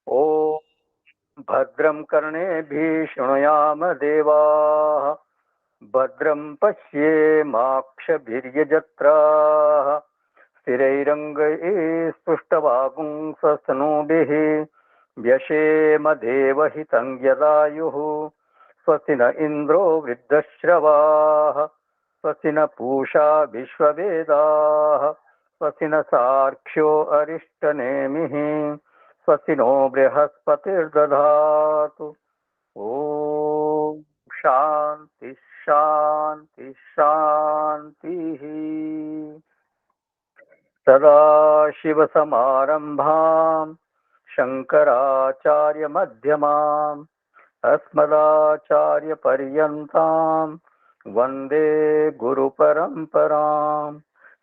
ॐ भद्रं कर्णेभिः शृणुयाम देवाः भद्रं पश्येमाक्षभिर्यजत्राः स्थिरैरङ्गैस्तुष्टवागुंसस्तनूभिः व्यशेम देवहितं यदायुः स्वस्ति न इन्द्रो वृद्धश्रवाः स्वस्ति न पूषा विश्ववेदाः स्वस्ति न सार्क्ष्यो अरिष्टनेमिः स्वस्ति नो बृहस्पतिर्दधातु। ॐ शान्ति शान्ति शान्तिः। सदाशिवसमारम्भां शङ्कराचार्यमध्यमाम् अस्मदाचार्यपर्यन्तां वन्दे गुरुपरम्परां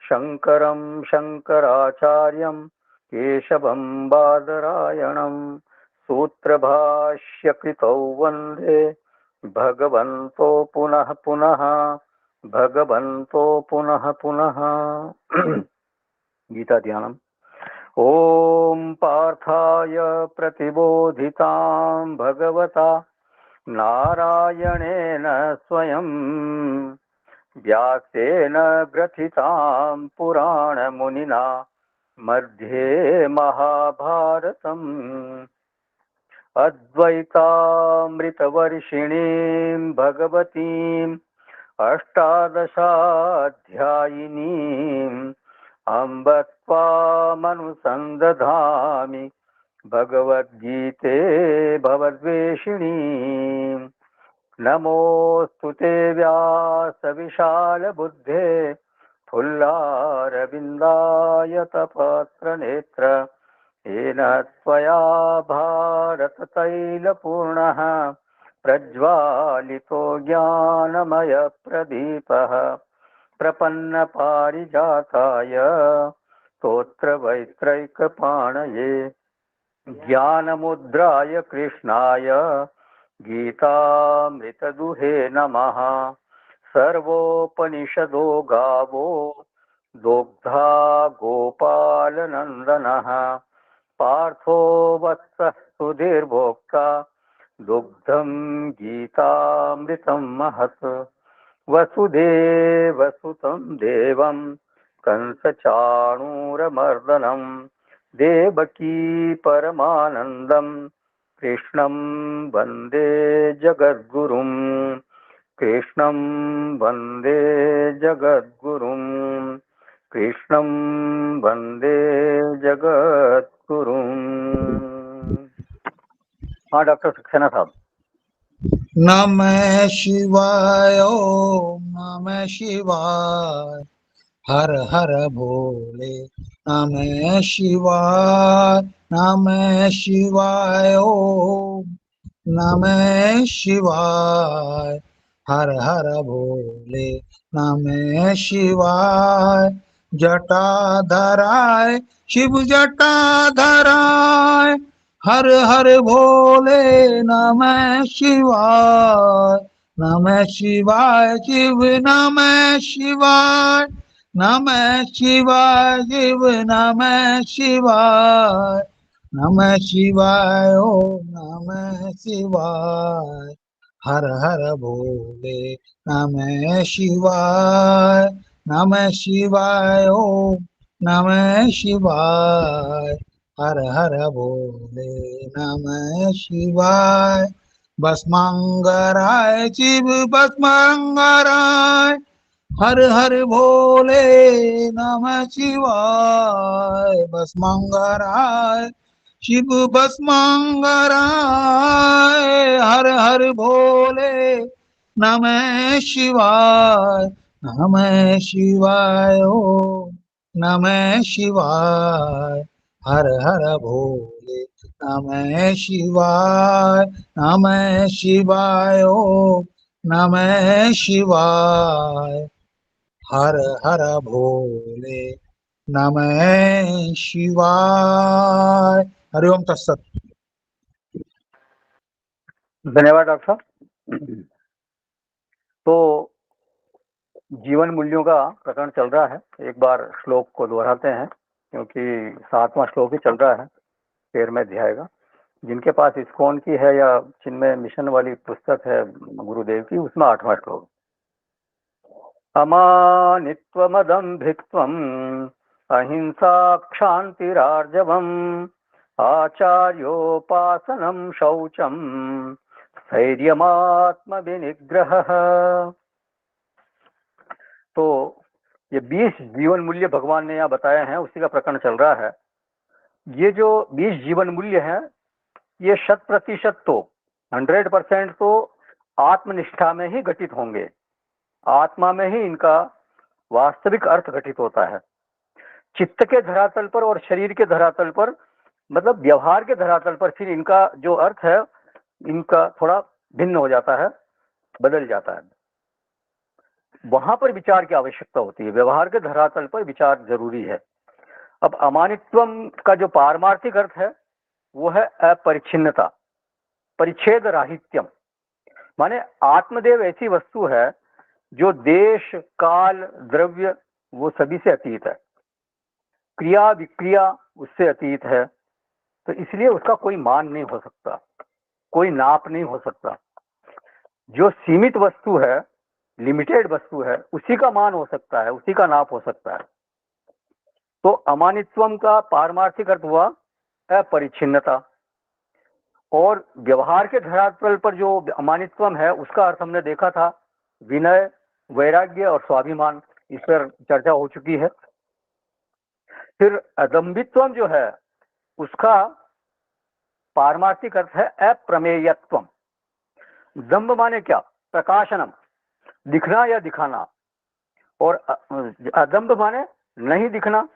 शङ्करं शङ्कराचार्यं केशवं बादरायणं सूत्रभाष्यकृतौ वन्दे भगवन्तो पुनः पुनः भगवन्तो पुनः पुनः। गीता ध्यानम्। ॐ पार्थाय प्रतिबोधितां भगवता नारायणेन स्वयं व्यासेन ग्रथितां पुराणमुनिना मध्ये महाभारतम् अद्वैतामृतवर्षिणीं भगवतीम् अष्टादशाध्यायिनीम् अम्ब त्वामनुसन्दधामि भगवद्गीते भवद्वेषिणीम्। नमोऽस्तु ते व्यासविशालबुद्धे फुल्लारविन्दायतपत्रनेत्र येन त्वया भारततैलपूर्णः प्रज्वालितो ज्ञानमयप्रदीपः प्रपन्नपारिजाताय स्तोत्रवैत्रैकपाणये ज्ञानमुद्राय कृष्णाय गीतामृतदुहे नमः। सर्वोपनिषदो गावो दोग्धा गोपालनन्दनः पार्थो वत्सः सुधीर्भोक्ता दुग्धं गीतामृतं महत्। वसुदेवसुतं देवं कंसचाणूरमर्दनं देवकी परमानन्दं कृष्णं वन्दे जगद्गुरुं कृष्णं वन्दे जगद्गुरुं कृष्णं वन्दे जगद्गुरुं। हाँ डॉक्टर सक्सेना साहब। नमः शिवाय ओम नमः शिवाय हर हर भोले नमः शिवाय ओम नमः शिवाय हर हर भोले नमः शिवाय जटाधराय शिव जटाधराय हर हर भोले नमः शिवाय शिव नमः शिवाय शिव नमः शिवाय ओम नमः शिवाय हर हर भोले नमः शिवाय ओम नमः शिवाय हर हर भोले नमः शिवाय भस्मांगराय शिव भस्मांगराय हर हर भोले नमः शिवाय भस्मांगराय शिव भस्मांगराय हर हर भोले नमः शिवाय ओम नमः शिवाय हर हर भोले नमः शिवाय ओम नमः शिवाय हर हर भोले नमः शिवाय। हरिओम तत्सत। धन्यवाद डॉक्टर साहब। तो जीवन मूल्यों का प्रकरण चल रहा है। एक बार श्लोक को दोहराते हैं क्योंकि 7वां श्लोक ही चल रहा है 13वें अध्याय का। जिनके पास इस्कॉन की है या जिनमें मिशन वाली पुस्तक है गुरुदेव की, उसमें 8वां श्लोक, अमानित्वमदम्भित्वम् अहिंसा क्षान्तिरार्जवम् आचार्योपासनं शौचं स्थैर्यमात्मविनिग्रहः। तो ये 20 जीवन मूल्य भगवान ने यहाँ बताए हैं, उसी का प्रकरण चल रहा है। ये जो 20 जीवन मूल्य हैं, ये 100% तो 100% तो आत्मनिष्ठा में ही घटित होंगे, आत्मा में ही इनका वास्तविक अर्थ घटित होता है। चित्त के धरातल पर और शरीर के धरातल पर, मतलब व्यवहार के धरातल पर, फिर इनका जो अर्थ है इनका थोड़ा भिन्न हो जाता है, बदल जाता है। वहां पर विचार की आवश्यकता होती है, व्यवहार के धरातल पर विचार जरूरी है। अब अमानित्वम का जो पारमार्थिक अर्थ है वो है अपरिच्छिन्नता, परिच्छेद राहित्यम। माने आत्मदेव ऐसी वस्तु है जो देश काल द्रव्य वो सभी से अतीत है, क्रिया विक्रिया उससे अतीत है, तो इसलिए उसका कोई मान नहीं हो सकता, कोई नाप नहीं हो सकता। जो सीमित वस्तु है, लिमिटेड वस्तु है, उसी का मान हो सकता है, उसी का नाप हो सकता है। तो अमानित्वम का पारमार्थिक अर्थ हुआ अपरिच्छिन्नता, और व्यवहार के धरातल पर जो अमानित्वम है उसका अर्थ हमने देखा था विनय, वैराग्य और स्वाभिमान, इस पर चर्चा हो चुकी है। फिर अदम्भित्वम जो है उसका पारमार्थिक अर्थ है अप्रमेयत्वम। दम्भ माने क्या? प्रकाशनम, दिखना या दिखाना, और अदम्भ माने नहीं दिखना।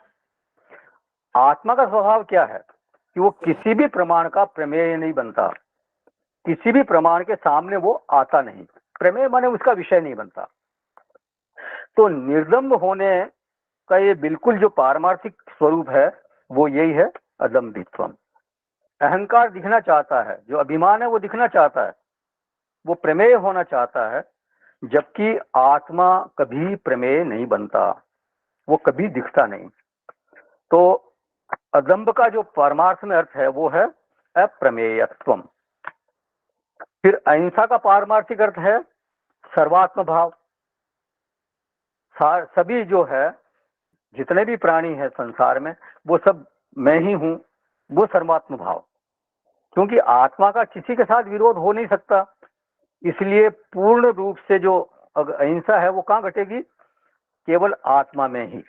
आत्मा का स्वभाव क्या है कि वो किसी भी प्रमाण का प्रमेय नहीं बनता, किसी भी प्रमाण के सामने वो आता नहीं, प्रमेय माने उसका विषय नहीं बनता। तो निर्दम्भ होने का ये बिल्कुल जो पारमार्थिक स्वरूप है वो यही है अदम्भित्वम। अहंकार दिखना चाहता है, जो अभिमान है वो दिखना चाहता है, वो प्रमेय होना चाहता है, जबकि आत्मा कभी प्रमेय नहीं बनता, वो कभी दिखता नहीं। तो अदम्भ का जो पारमार्थ में अर्थ है वो है अप्रमेयत्वम। फिर अहिंसा का पारमार्थिक अर्थ है सर्वात्म भाव। सभी जो है, जितने भी प्राणी है संसार में, वो सब मैं ही हूं, वो सर्वात्म भाव। क्योंकि आत्मा का किसी के साथ विरोध हो नहीं सकता, इसलिए पूर्ण रूप से जो अहिंसा है वो कहाँ घटेगी? केवल आत्मा में ही।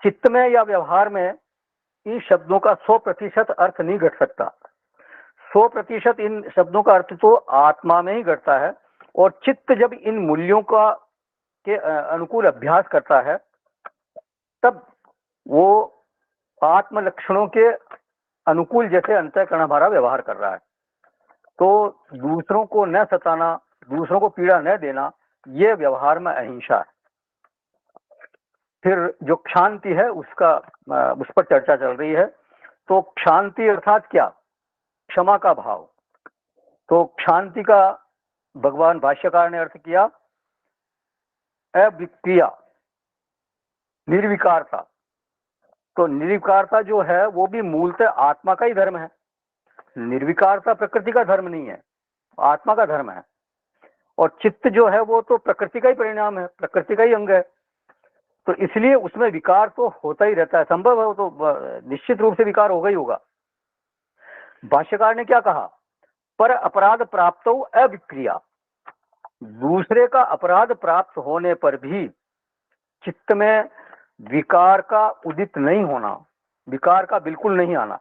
चित्त में या व्यवहार में इन शब्दों का 100% अर्थ नहीं घट सकता। 100% इन शब्दों का अर्थ तो आत्मा में ही घटता है, और चित्त जब इन मूल्यों का के अनुकूल अभ्यास करता है तब वो आत्म लक्षणों के अनुकूल जैसे अंतःकरण हमारा व्यवहार कर रहा है। तो दूसरों को न सताना, दूसरों को पीड़ा न देना, ये व्यवहार में अहिंसा है। फिर जो क्षांति है उसका उस पर चर्चा चल रही है। तो क्षांति अर्थात क्या? क्षमा का भाव। तो क्षांति का भगवान भाष्यकार ने अर्थ किया अविक्रिया, निर्विकारता। तो निर्विकारता जो है वो भी मूलतः आत्मा का ही धर्म है। निर्विकारता प्रकृति का धर्म नहीं है, आत्मा का धर्म है। और चित्त जो है वो तो प्रकृति का ही परिणाम है, प्रकृति का ही अंग है। तो इसलिए उसमें विकार तो होता ही रहता है, संभव है वो तो निश्चित रूप से विकार होगा ही होगा। भाष्यकार ने क्या कहा? पर अपराध प्राप्त हो अविक्रिया। दूसरे का अपराध प्राप्त होने पर भी चित्त में विकार का उदित नहीं होना, विकार का बिल्कुल नहीं आना,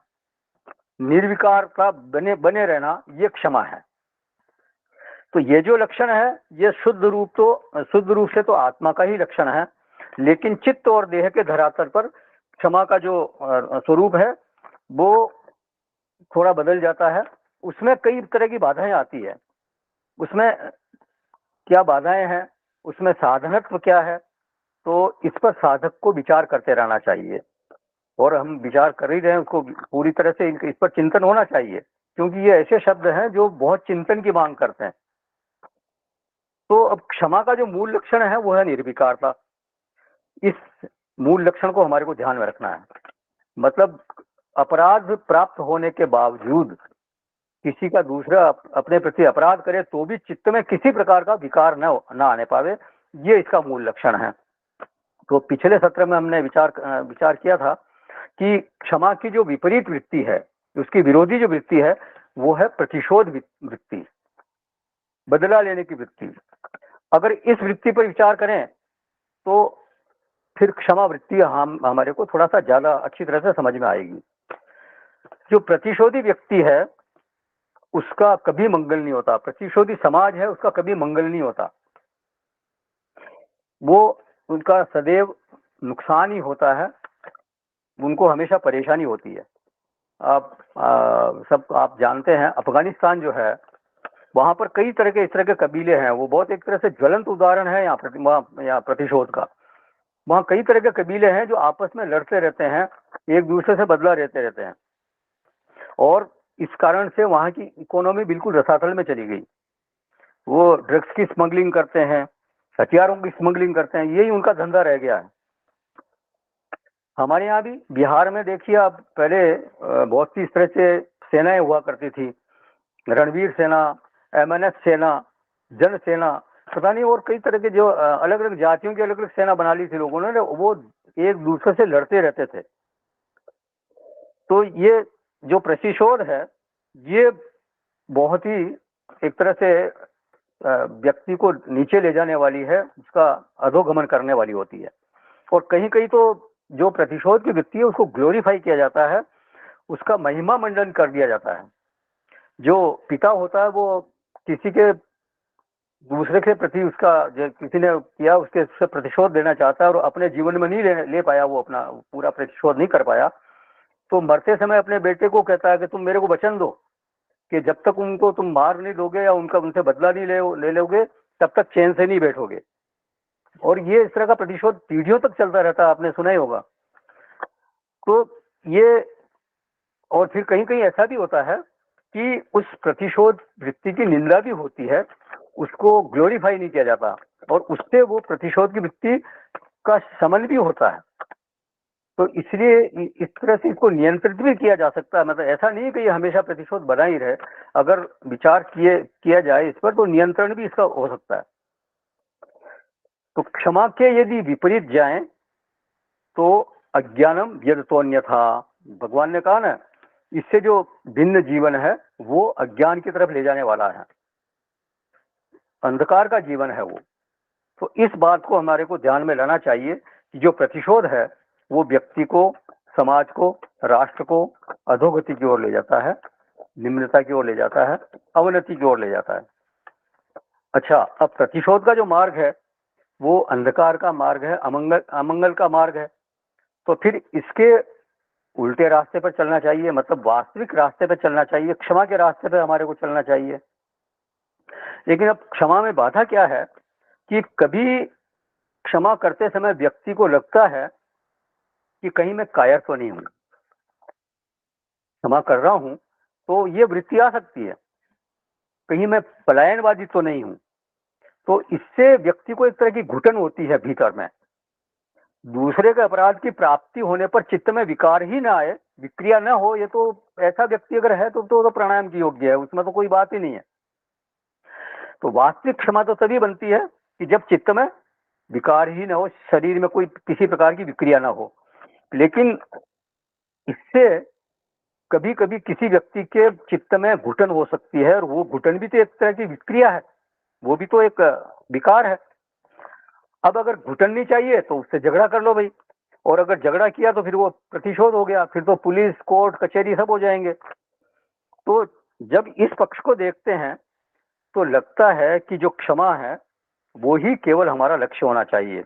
निर्विकार का बने रहना, ये क्षमा है। तो ये जो लक्षण है ये शुद्ध रूप से तो आत्मा का ही लक्षण है, लेकिन चित्त और देह के धरातल पर क्षमा का जो स्वरूप है वो थोड़ा बदल जाता है। उसमें कई तरह की बाधाएं आती है। उसमें क्या बाधाएं हैं, उसमें साधनत्व क्या है, तो इस पर साधक को विचार करते रहना चाहिए, और हम विचार कर ही रहे हैं। उसको पूरी तरह से इस पर चिंतन होना चाहिए, क्योंकि ये ऐसे शब्द हैं जो बहुत चिंतन की मांग करते हैं। तो अब क्षमा का जो मूल लक्षण है वो है निर्विकारता। इस मूल लक्षण को हमारे को ध्यान में रखना है। मतलब अपराध प्राप्त होने के बावजूद किसी का दूसरा अपने प्रति अपराध करे तो भी चित्त में किसी प्रकार का विकार न आने पावे, ये इसका मूल लक्षण है। तो पिछले सत्र में हमने विचार किया था कि क्षमा की जो विपरीत वृत्ति है, उसकी विरोधी जो वृत्ति है, वो है प्रतिशोध वृत्ति, बदला लेने की वृत्ति। अगर इस वृत्ति पर विचार करें तो फिर क्षमा वृत्ति हमारे को थोड़ा सा ज्यादा अच्छी तरह से समझ में आएगी। जो प्रतिशोधी व्यक्ति है उसका कभी मंगल नहीं होता, प्रतिशोधी समाज है उसका कभी मंगल नहीं होता, वो उनका सदैव नुकसान ही होता है, उनको हमेशा परेशानी होती है। आप जानते हैं अफगानिस्तान जो है वहां पर कई तरह के इस तरह के कबीले हैं, वो बहुत एक तरह से ज्वलंत उदाहरण है यहाँ प्रतिशोध का। वहाँ कई तरह के कबीले हैं जो आपस में लड़ते रहते हैं, एक दूसरे से बदला लेते रहते हैं, और इस कारण से वहाँ की इकोनॉमी बिल्कुल रसातल में चली गई। वो ड्रग्स की स्मगलिंग करते हैं, हथियारों की स्मगलिंग करते हैं, यही उनका धंधा रह गया है। हमारे यहाँ भी बिहार में देखिए आप, पहले बहुत सी इस तरह से सेनाएं हुआ करती थी, रणवीर सेना, एमएनएस सेना, जन सेना, पता नहीं और कई तरह के जो अलग अलग जातियों की अलग अलग सेना बना ली थी लोगों ने, वो एक दूसरे से लड़ते रहते थे। तो ये जो प्रतिशोध है ये बहुत ही एक तरह से व्यक्ति को नीचे ले जाने वाली है, उसका अधोगमन करने वाली होती है। और कहीं कहीं तो जो प्रतिशोध की वृत्ति है उसको ग्लोरीफाई किया जाता है, उसका महिमा मंडन कर दिया जाता है। जो पिता होता है वो किसी के दूसरे के प्रति उसका जो किसी ने किया उसके प्रतिशोध लेना चाहता है और अपने जीवन में नहीं ले पाया, वो अपना पूरा प्रतिशोध नहीं कर पाया, तो मरते समय अपने बेटे को कहता है कि तुम मेरे को वचन दो कि जब तक उनको तुम मार नहीं दोगे या उनसे बदला नहीं ले लोगे तब तक चैन से नहीं बैठोगे। और ये इस तरह का प्रतिशोध पीढ़ियों तक चलता रहता है, आपने सुना ही होगा। तो ये, और फिर कहीं कहीं ऐसा भी होता है कि उस प्रतिशोध वृत्ति की निंदा भी होती है, उसको ग्लोरीफाई नहीं किया जाता, और उससे वो प्रतिशोध की वृत्ति का शमन भी होता है। तो इसलिए इस तरह से इसको नियंत्रित भी किया जा सकता है। मतलब ऐसा नहीं कि ये हमेशा प्रतिशोध बना ही रहे, अगर विचार किया जाए इस पर तो नियंत्रण भी इसका हो सकता है। तो क्षमा के यदि विपरीत जाएं तो अज्ञानम यदतोन्यथा, भगवान ने कहा ना, इससे जो भिन्न जीवन है वो अज्ञान की तरफ ले जाने वाला है, अंधकार का जीवन है वो। तो इस बात को हमारे को ध्यान में लाना चाहिए कि जो प्रतिशोध है वो व्यक्ति को, समाज को, राष्ट्र को अधोगति की ओर ले जाता है, निम्नता की ओर ले जाता है, अवनति की ओर ले जाता है। अच्छा, अब प्रतिशोध का जो मार्ग है वो अंधकार का मार्ग है, अमंगल का मार्ग है। तो फिर इसके उल्टे रास्ते पर चलना चाहिए, मतलब वास्तविक रास्ते पर चलना चाहिए, क्षमा के रास्ते पर हमारे को चलना चाहिए। लेकिन अब क्षमा में बाधा क्या है कि कभी क्षमा करते समय व्यक्ति को लगता है कि कहीं मैं कायर तो नहीं हूं, क्षमा कर रहा हूं तो ये वृत्ति आ सकती है, कहीं मैं पलायनवादी तो नहीं हूं। तो इससे व्यक्ति को एक तरह की घुटन होती है भीतर में। दूसरे के अपराध की प्राप्ति होने पर चित्त में विकार ही ना आए, विक्रिया ना हो, ये तो ऐसा व्यक्ति अगर है तो प्राणायाम की योग्य है, उसमें तो कोई बात ही नहीं है। तो वास्तविक क्षमा तो तभी बनती है कि जब चित्त में विकार ही ना हो, शरीर में कोई किसी प्रकार की विक्रिया ना हो। लेकिन इससे कभी कभी किसी व्यक्ति के चित्त में घुटन हो सकती है, और वो घुटन भी तो एक तरह की विक्रिया है, वो भी तो एक विकार है। अब अगर घुटन नहीं चाहिए तो उससे झगड़ा कर लो भाई, और अगर झगड़ा किया तो फिर वो प्रतिशोध हो गया, फिर तो पुलिस, कोर्ट, कचहरी सब हो जाएंगे। तो जब इस पक्ष को देखते हैं तो लगता है कि जो क्षमा है वो ही केवल हमारा लक्ष्य होना चाहिए,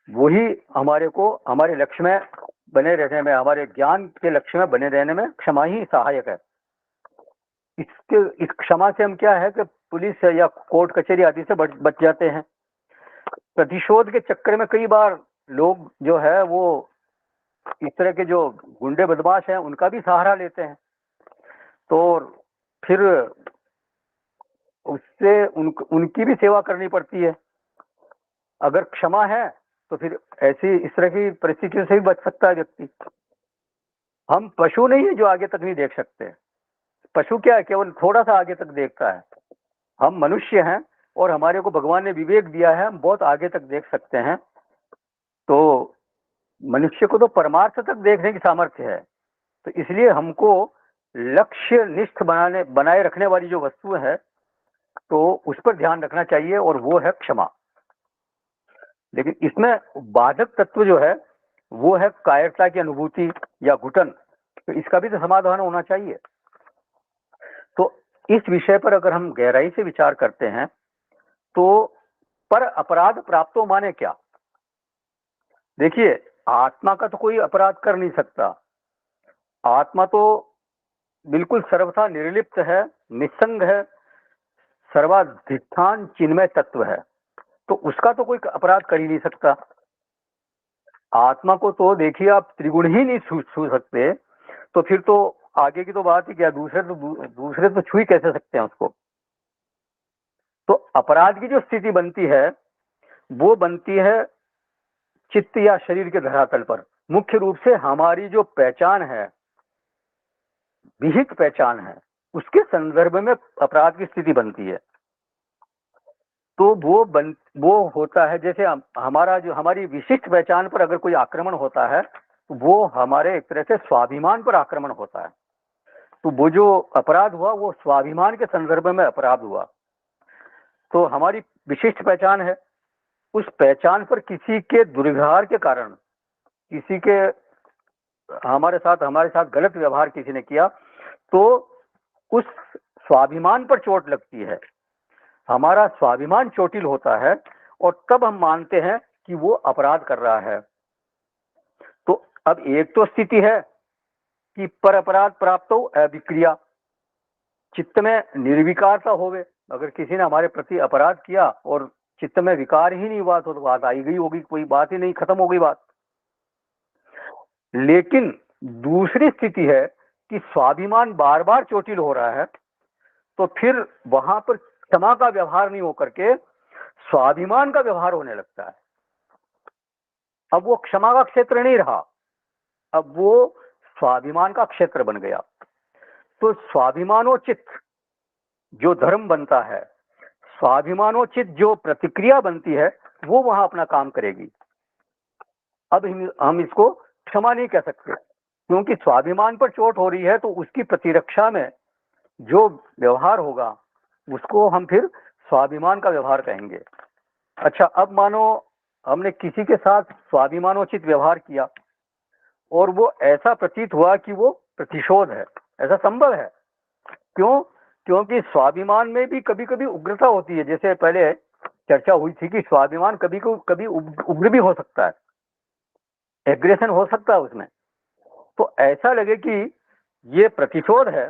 वही हमारे को हमारे लक्ष्य में बने रहने में, हमारे ज्ञान के लक्ष्य में बने रहने में क्षमा ही सहायक है। इस क्षमा से हम क्या है कि पुलिस या कोर्ट कचहरी आदि से बच जाते हैं। प्रतिशोध के चक्कर में कई बार लोग जो है वो इस तरह के जो गुंडे बदमाश हैं उनका भी सहारा लेते हैं, तो फिर उससे उनकी भी सेवा करनी पड़ती है। अगर क्षमा है तो फिर ऐसी इस तरह की परिस्थितियों से भी बच सकता है व्यक्ति। हम पशु नहीं है जो आगे तक नहीं देख सकते। पशु क्या है, केवल थोड़ा सा आगे तक देखता है। हम मनुष्य हैं और हमारे को भगवान ने विवेक दिया है, हम बहुत आगे तक देख सकते हैं। तो मनुष्य को तो परमार्थ तक देखने की सामर्थ्य है। तो इसलिए हमको लक्ष्य निष्ठ बनाए रखने वाली जो वस्तु है, तो उस पर ध्यान रखना चाहिए, और वो है क्षमा। लेकिन इसमें बाधक तत्व जो है वो है कायरता की अनुभूति या घुटन। तो इसका भी तो समाधान होना चाहिए। तो इस विषय पर अगर हम गहराई से विचार करते हैं तो पर अपराध प्राप्तो माने क्या? देखिए, आत्मा का तो कोई अपराध कर नहीं सकता। आत्मा तो बिल्कुल सर्वथा निर्लिप्त है, निस्संग है, सर्वाधिष्ठान चिन्मय तत्व है। तो उसका तो कोई अपराध कर ही नहीं सकता। आत्मा को तो देखिए आप त्रिगुण ही नहीं छू सकते, तो फिर तो आगे की तो बात ही क्या, दूसरे तो छू ही कैसे सकते हैं उसको। तो अपराध की जो स्थिति बनती है वो बनती है चित्त या शरीर के धरातल पर। मुख्य रूप से हमारी जो पहचान है, विहित पहचान है, उसके संदर्भ में अपराध की स्थिति बनती है। तो वो होता है जैसे हमारा जो हमारी विशिष्ट पहचान पर अगर कोई आक्रमण होता है तो वो हमारे एक तरह से स्वाभिमान पर आक्रमण होता है। तो वो जो अपराध हुआ वो स्वाभिमान के संदर्भ में अपराध हुआ। तो हमारी विशिष्ट पहचान है, उस पहचान पर किसी के दुर्व्यवहार के कारण, किसी के हमारे साथ गलत व्यवहार किसी ने किया, तो उस स्वाभिमान पर चोट लगती है, हमारा स्वाभिमान चोटिल होता है, और तब हम मानते हैं कि वो अपराध कर रहा है। तो अब एक तो स्थिति है कि पर अपराध प्राप्त हो अविक्रिया, चित्त में निर्विकारता होवे। अगर किसी ने हमारे प्रति अपराध किया और चित्त में विकार ही नहीं हुआ तो बात आई गई होगी, कोई बात ही नहीं, खत्म हो गई बात। लेकिन दूसरी स्थिति है कि स्वाभिमान बार बार चोटिल हो रहा है, तो फिर वहां पर क्षमा का व्यवहार नहीं होकर के स्वाभिमान का व्यवहार होने लगता है। अब वो क्षमा का क्षेत्र नहीं रहा, अब वो स्वाभिमान का क्षेत्र बन गया। तो स्वाभिमानोचित जो धर्म बनता है, स्वाभिमानोचित जो प्रतिक्रिया बनती है, वो वहां अपना काम करेगी। अब हम इसको क्षमा नहीं कह सकते, क्योंकि स्वाभिमान पर चोट हो रही है, तो उसकी प्रतिरक्षा में जो व्यवहार होगा उसको हम फिर स्वाभिमान का व्यवहार कहेंगे। अच्छा, अब मानो हमने किसी के साथ स्वाभिमानोचित व्यवहार किया और वो ऐसा प्रतीत हुआ कि वो प्रतिशोध है। ऐसा संभव है। क्यों? क्योंकि स्वाभिमान में भी कभी कभी उग्रता होती है। जैसे पहले चर्चा हुई थी कि स्वाभिमान कभी उग्र भी हो सकता है, एग्रेशन हो सकता है उसमें। तो ऐसा लगे कि ये प्रतिशोध है,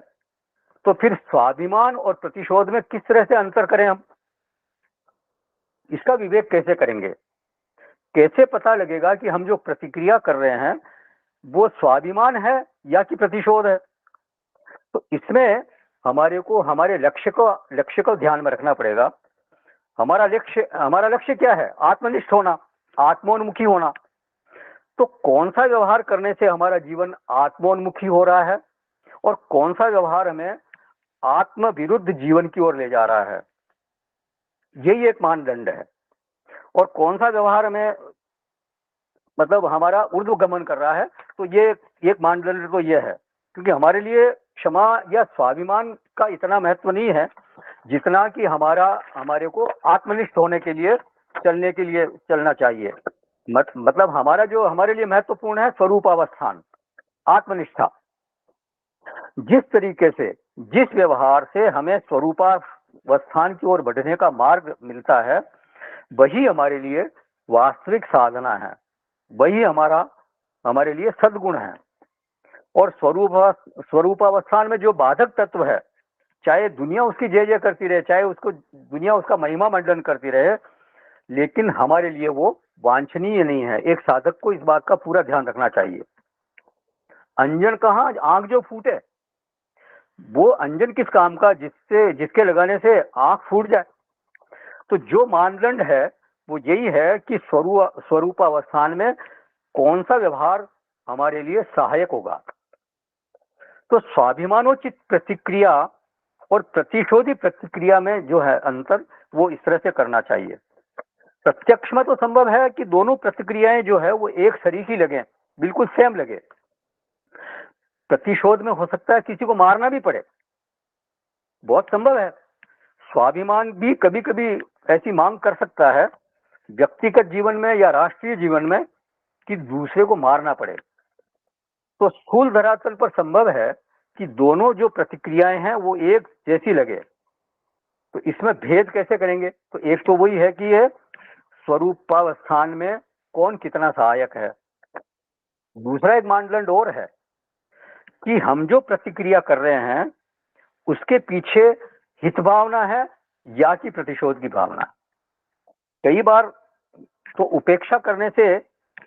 तो फिर स्वाभिमान और प्रतिशोध में किस तरह से अंतर करें हम? इसका विवेक कैसे करेंगे? कैसे पता लगेगा कि हम जो प्रतिक्रिया कर रहे हैं वो स्वाभिमान है या कि प्रतिशोध है? तो इसमें हमारे को हमारे लक्ष्य को ध्यान में रखना पड़ेगा। हमारा लक्ष्य क्या है? आत्मनिष्ठ होना, आत्मोन्मुखी होना। तो कौन सा व्यवहार करने से हमारा जीवन आत्मोन्मुखी हो रहा है और कौन सा व्यवहार हमें आत्म विरुद्ध जीवन की ओर ले जा रहा है, यही एक मानदंड है। और कौन सा व्यवहार हमें मतलब हमारा ऊर्ध्वगमन कर रहा है, तो ये एक मानदंड तो ये है। क्योंकि हमारे लिए क्षमा या स्वाभिमान का इतना महत्व नहीं है जितना कि हमारे को आत्मनिष्ठ होने के लिए चलना चाहिए। मतलब हमारा जो हमारे लिए महत्वपूर्ण है स्वरूपावस्थान, आत्मनिष्ठा। जिस तरीके से, जिस व्यवहार से हमें स्वरूपावस्थान की ओर बढ़ने का मार्ग मिलता है, वही हमारे लिए वास्तविक साधना है, वही हमारे लिए सद्गुण है। और स्वरूपावस्थान में जो बाधक तत्व है, चाहे दुनिया उसकी जय जय करती रहे, चाहे दुनिया उसका महिमा मंडन करती रहे, लेकिन हमारे लिए वो वांछनीय नहीं है। एक साधक को इस बात का पूरा ध्यान रखना चाहिए। अंजन कहाँ, आंख जो फूटे, वो अंजन किस काम का जिसके लगाने से आंख फूट जाए। तो जो मानदंड है वो यही है कि स्वरूपावस्थान में कौन सा व्यवहार हमारे लिए सहायक होगा। तो स्वाभिमानोचित प्रतिक्रिया और प्रतिशोधी प्रतिक्रिया में जो है अंतर, वो इस तरह से करना चाहिए। प्रत्यक्ष में तो संभव है कि दोनों प्रतिक्रियाएं जो है वो एक सरीकी लगे, बिल्कुल सेम लगे। प्रतिशोध में हो सकता है किसी को मारना भी पड़े, बहुत संभव है। स्वाभिमान भी कभी कभी ऐसी मांग कर सकता है व्यक्तिगत जीवन में या राष्ट्रीय जीवन में कि दूसरे को मारना पड़े। तो स्थूल धरातल पर संभव है कि दोनों जो प्रतिक्रियाएं हैं वो एक जैसी लगे। तो इसमें भेद कैसे करेंगे? तो एक तो वही है कि ये स्वरूपावस्थान में कौन कितना सहायक है। दूसरा एक मानदंड और है कि हम जो प्रतिक्रिया कर रहे हैं उसके पीछे हित भावना है या कि प्रतिशोध की भावना। कई बार तो उपेक्षा करने से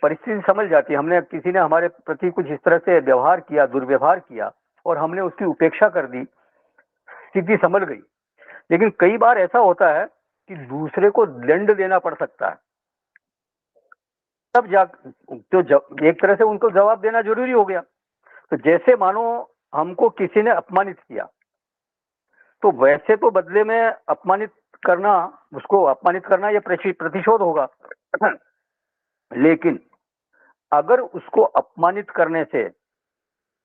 परिस्थिति समझ जाती है। हमने किसी ने हमारे प्रति कुछ इस तरह से व्यवहार किया, दुर्व्यवहार किया, और हमने उसकी उपेक्षा कर दी, स्थिति समझ गई। लेकिन कई बार ऐसा होता है कि दूसरे को दंड देना पड़ सकता है, तब जा तो एक तरह से उनको जवाब देना जरूरी हो गया। तो जैसे मानो हमको किसी ने अपमानित किया, तो वैसे तो बदले में अपमानित करना, उसको अपमानित करना यह प्रतिशोध होगा। लेकिन अगर उसको अपमानित करने से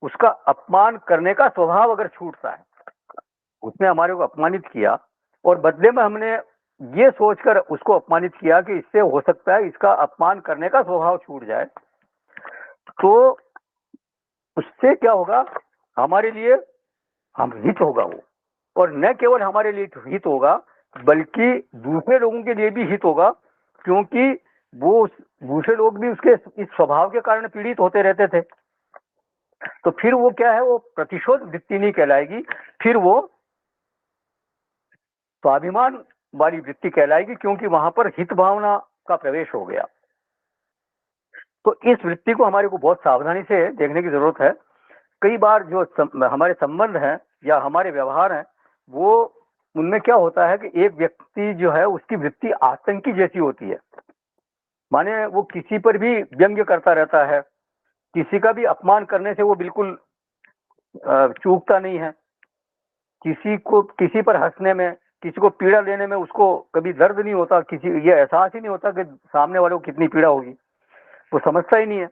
उसका अपमान करने का स्वभाव अगर छूटता है, उसने हमारे को अपमानित किया और बदले में हमने ये सोचकर उसको अपमानित किया कि इससे हो सकता है इसका अपमान करने का स्वभाव छूट जाए, तो उससे क्या होगा, हमारे लिए हम हित होगा वो। और न केवल हमारे लिए हित होगा बल्कि दूसरे लोगों के लिए भी हित होगा, क्योंकि वो दूसरे लोग भी उसके इस स्वभाव के कारण पीड़ित होते रहते थे। तो फिर वो क्या है, वो प्रतिशोध वृत्ति नहीं कहलाएगी, फिर वो स्वाभिमान वाली वृत्ति कहलाएगी, क्योंकि वहां पर हित भावना का प्रवेश हो गया। तो इस वृत्ति को हमारे को बहुत सावधानी से देखने की जरूरत है। कई बार जो हमारे संबंध हैं या हमारे व्यवहार हैं, वो उनमें क्या होता है कि एक व्यक्ति जो है उसकी वृत्ति आतंकी जैसी होती है। माने वो किसी पर भी व्यंग्य करता रहता है, किसी का भी अपमान करने से वो बिल्कुल चूकता नहीं है, किसी पर हंसने में, किसी को पीड़ा देने में उसको कभी दर्द नहीं होता, किसी ये एहसास ही नहीं होता कि सामने वाले को कितनी पीड़ा होगी, वो समझता ही नहीं है।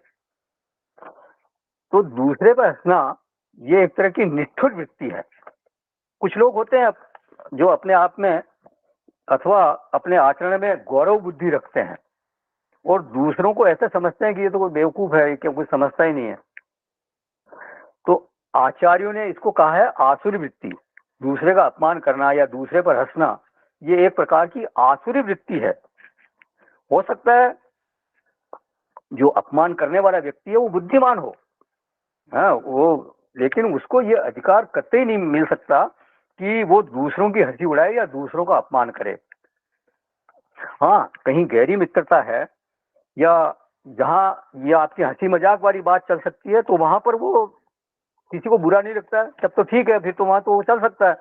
तो दूसरे पर हंसना ये एक तरह की निष्ठुर वृत्ति है। कुछ लोग होते हैं जो अपने आप में अथवा अपने आचरण में गौरव बुद्धि रखते हैं और दूसरों को ऐसे समझते हैं कि ये तो कोई बेवकूफ है, क्या कुछ समझता ही नहीं है। तो आचार्यों ने इसको कहा है आसुरी वृत्ति। दूसरे का अपमान करना या दूसरे पर हंसना, ये एक प्रकार की आसुरी वृत्ति है। हो सकता है जो अपमान करने वाला व्यक्ति है वो बुद्धिमान हो, हाँ वो, लेकिन उसको ये अधिकार कतई नहीं मिल सकता कि वो दूसरों की हंसी उड़ाए या दूसरों का अपमान करे। हाँ, कहीं गहरी मित्रता है या जहाँ ये आपकी हंसी मजाक वाली बात चल सकती है, तो वहां पर वो किसी को बुरा नहीं लगता है, तब तो ठीक है, फिर तो वहां तो वो चल सकता है।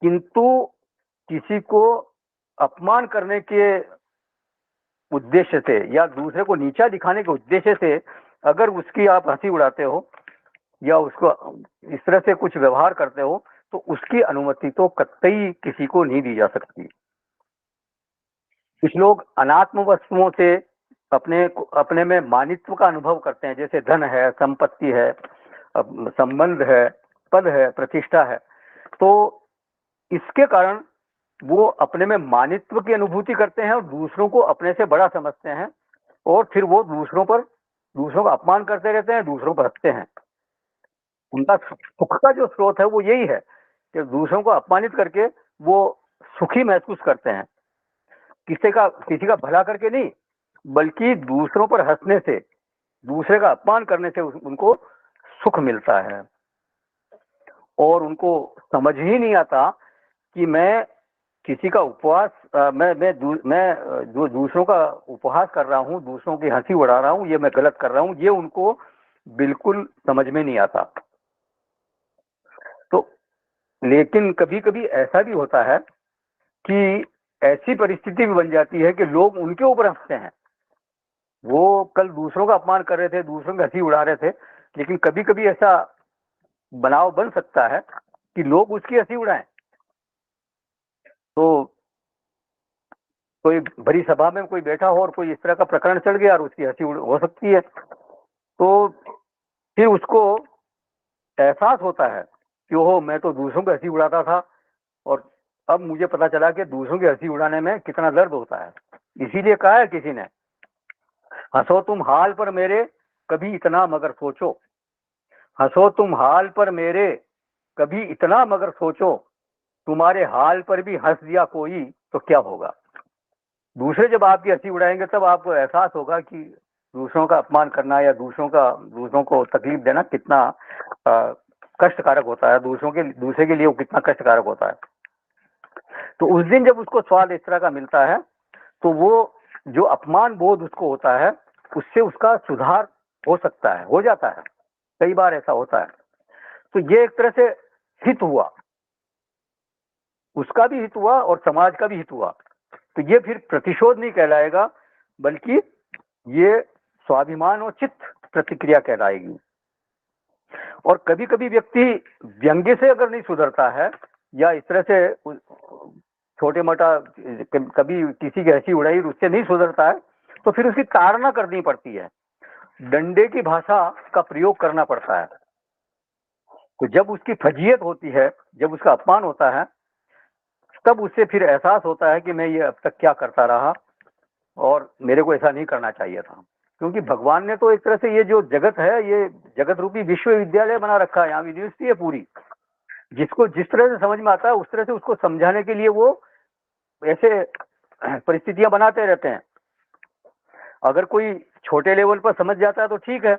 किंतु किसी को अपमान करने के उद्देश्य से या दूसरे को नीचा दिखाने के उद्देश्य से अगर उसकी आप हंसी उड़ाते हो या उसको इस तरह से कुछ व्यवहार करते हो, तो उसकी अनुमति तो कतई किसी को नहीं दी जा सकती। कुछ लोग अनात्म वस्तुओं से अपने में मानित्व का अनुभव करते हैं, जैसे धन है, संपत्ति है, संबंध है, पद है, प्रतिष्ठा है। तो इसके कारण वो अपने में मानित्व की अनुभूति करते हैं और दूसरों को अपने से बड़ा समझते हैं, और फिर वो दूसरों का अपमान करते रहते हैं, दूसरों पर हंसते हैं। उनका सुख का जो स्रोत है वो यही है कि दूसरों को अपमानित करके वो सुखी महसूस करते हैं, किसी का भला करके नहीं, बल्कि दूसरों पर हंसने से, दूसरे का अपमान करने से उनको सुख मिलता है। और उनको समझ ही नहीं आता कि मैं किसी का उपहास मैं जो दूसरों का उपहास कर रहा हूँ, दूसरों की हंसी उड़ा रहा हूँ, ये मैं गलत कर रहा हूँ, ये उनको बिल्कुल समझ में नहीं आता। तो लेकिन कभी कभी ऐसा भी होता है कि ऐसी परिस्थिति भी बन जाती है कि लोग उनके ऊपर हंसते हैं। वो कल दूसरों का अपमान कर रहे थे, दूसरों की हंसी उड़ा रहे थे, लेकिन कभी कभी ऐसा बनाव बन सकता है कि लोग उसकी हंसी उड़ाएं। तो कोई बड़ी सभा में कोई बैठा हो और कोई इस तरह का प्रकरण चल गया और उसकी हंसी हो सकती है, तो फिर उसको एहसास होता है कि ओहो, मैं तो दूसरों की हंसी उड़ाता था और अब मुझे पता चला कि दूसरों की हंसी उड़ाने में कितना दर्द होता है। इसीलिए कहा है किसी ने, हंसो तुम हाल पर मेरे कभी इतना मगर सोचो, हंसो तुम हाल पर मेरे कभी इतना मगर सोचो, तुम्हारे हाल पर भी हंस दिया कोई तो क्या होगा। दूसरे जब आपकी हंसी उड़ाएंगे तब आपको एहसास होगा कि दूसरों का अपमान करना या दूसरों को तकलीफ देना कितना कष्टकारक होता है, दूसरे के लिए वो कितना कष्टकारक होता है। तो उस दिन जब उसको स्वाद इस तरह का मिलता है तो वो जो अपमान बोध उसको होता है उससे उसका सुधार हो सकता है, हो जाता है, कई बार ऐसा होता है। तो ये एक तरह से हित हुआ, उसका भी हित हुआ और समाज का भी हित हुआ। तो ये फिर प्रतिशोध नहीं कहलाएगा, बल्कि ये स्वाभिमान और चित्त प्रतिक्रिया कहलाएगी। और कभी कभी व्यक्ति व्यंग्य से अगर नहीं सुधरता है या इस तरह से छोटे मोटा कभी किसी की हंसी उड़ाई उससे नहीं सुधरता है तो फिर उसकी ताड़ना करनी पड़ती है, डंडे की भाषा का प्रयोग करना पड़ता है। तो जब उसकी फजीयत होती है, जब उसका अपमान होता है, तब उससे फिर एहसास होता है कि मैं ये अब तक क्या करता रहा और मेरे को ऐसा नहीं करना चाहिए था। क्योंकि भगवान ने तो एक तरह से ये जो जगत है, ये जगत रूपी विश्वविद्यालय बना रखा है, यहाँ यूनिवर्सिटी है पूरी। जिसको जिस तरह से समझ में आता है उस तरह से उसको समझाने के लिए वो ऐसे परिस्थितियां बनाते रहते हैं। अगर कोई छोटे लेवल पर समझ जाता है तो ठीक है,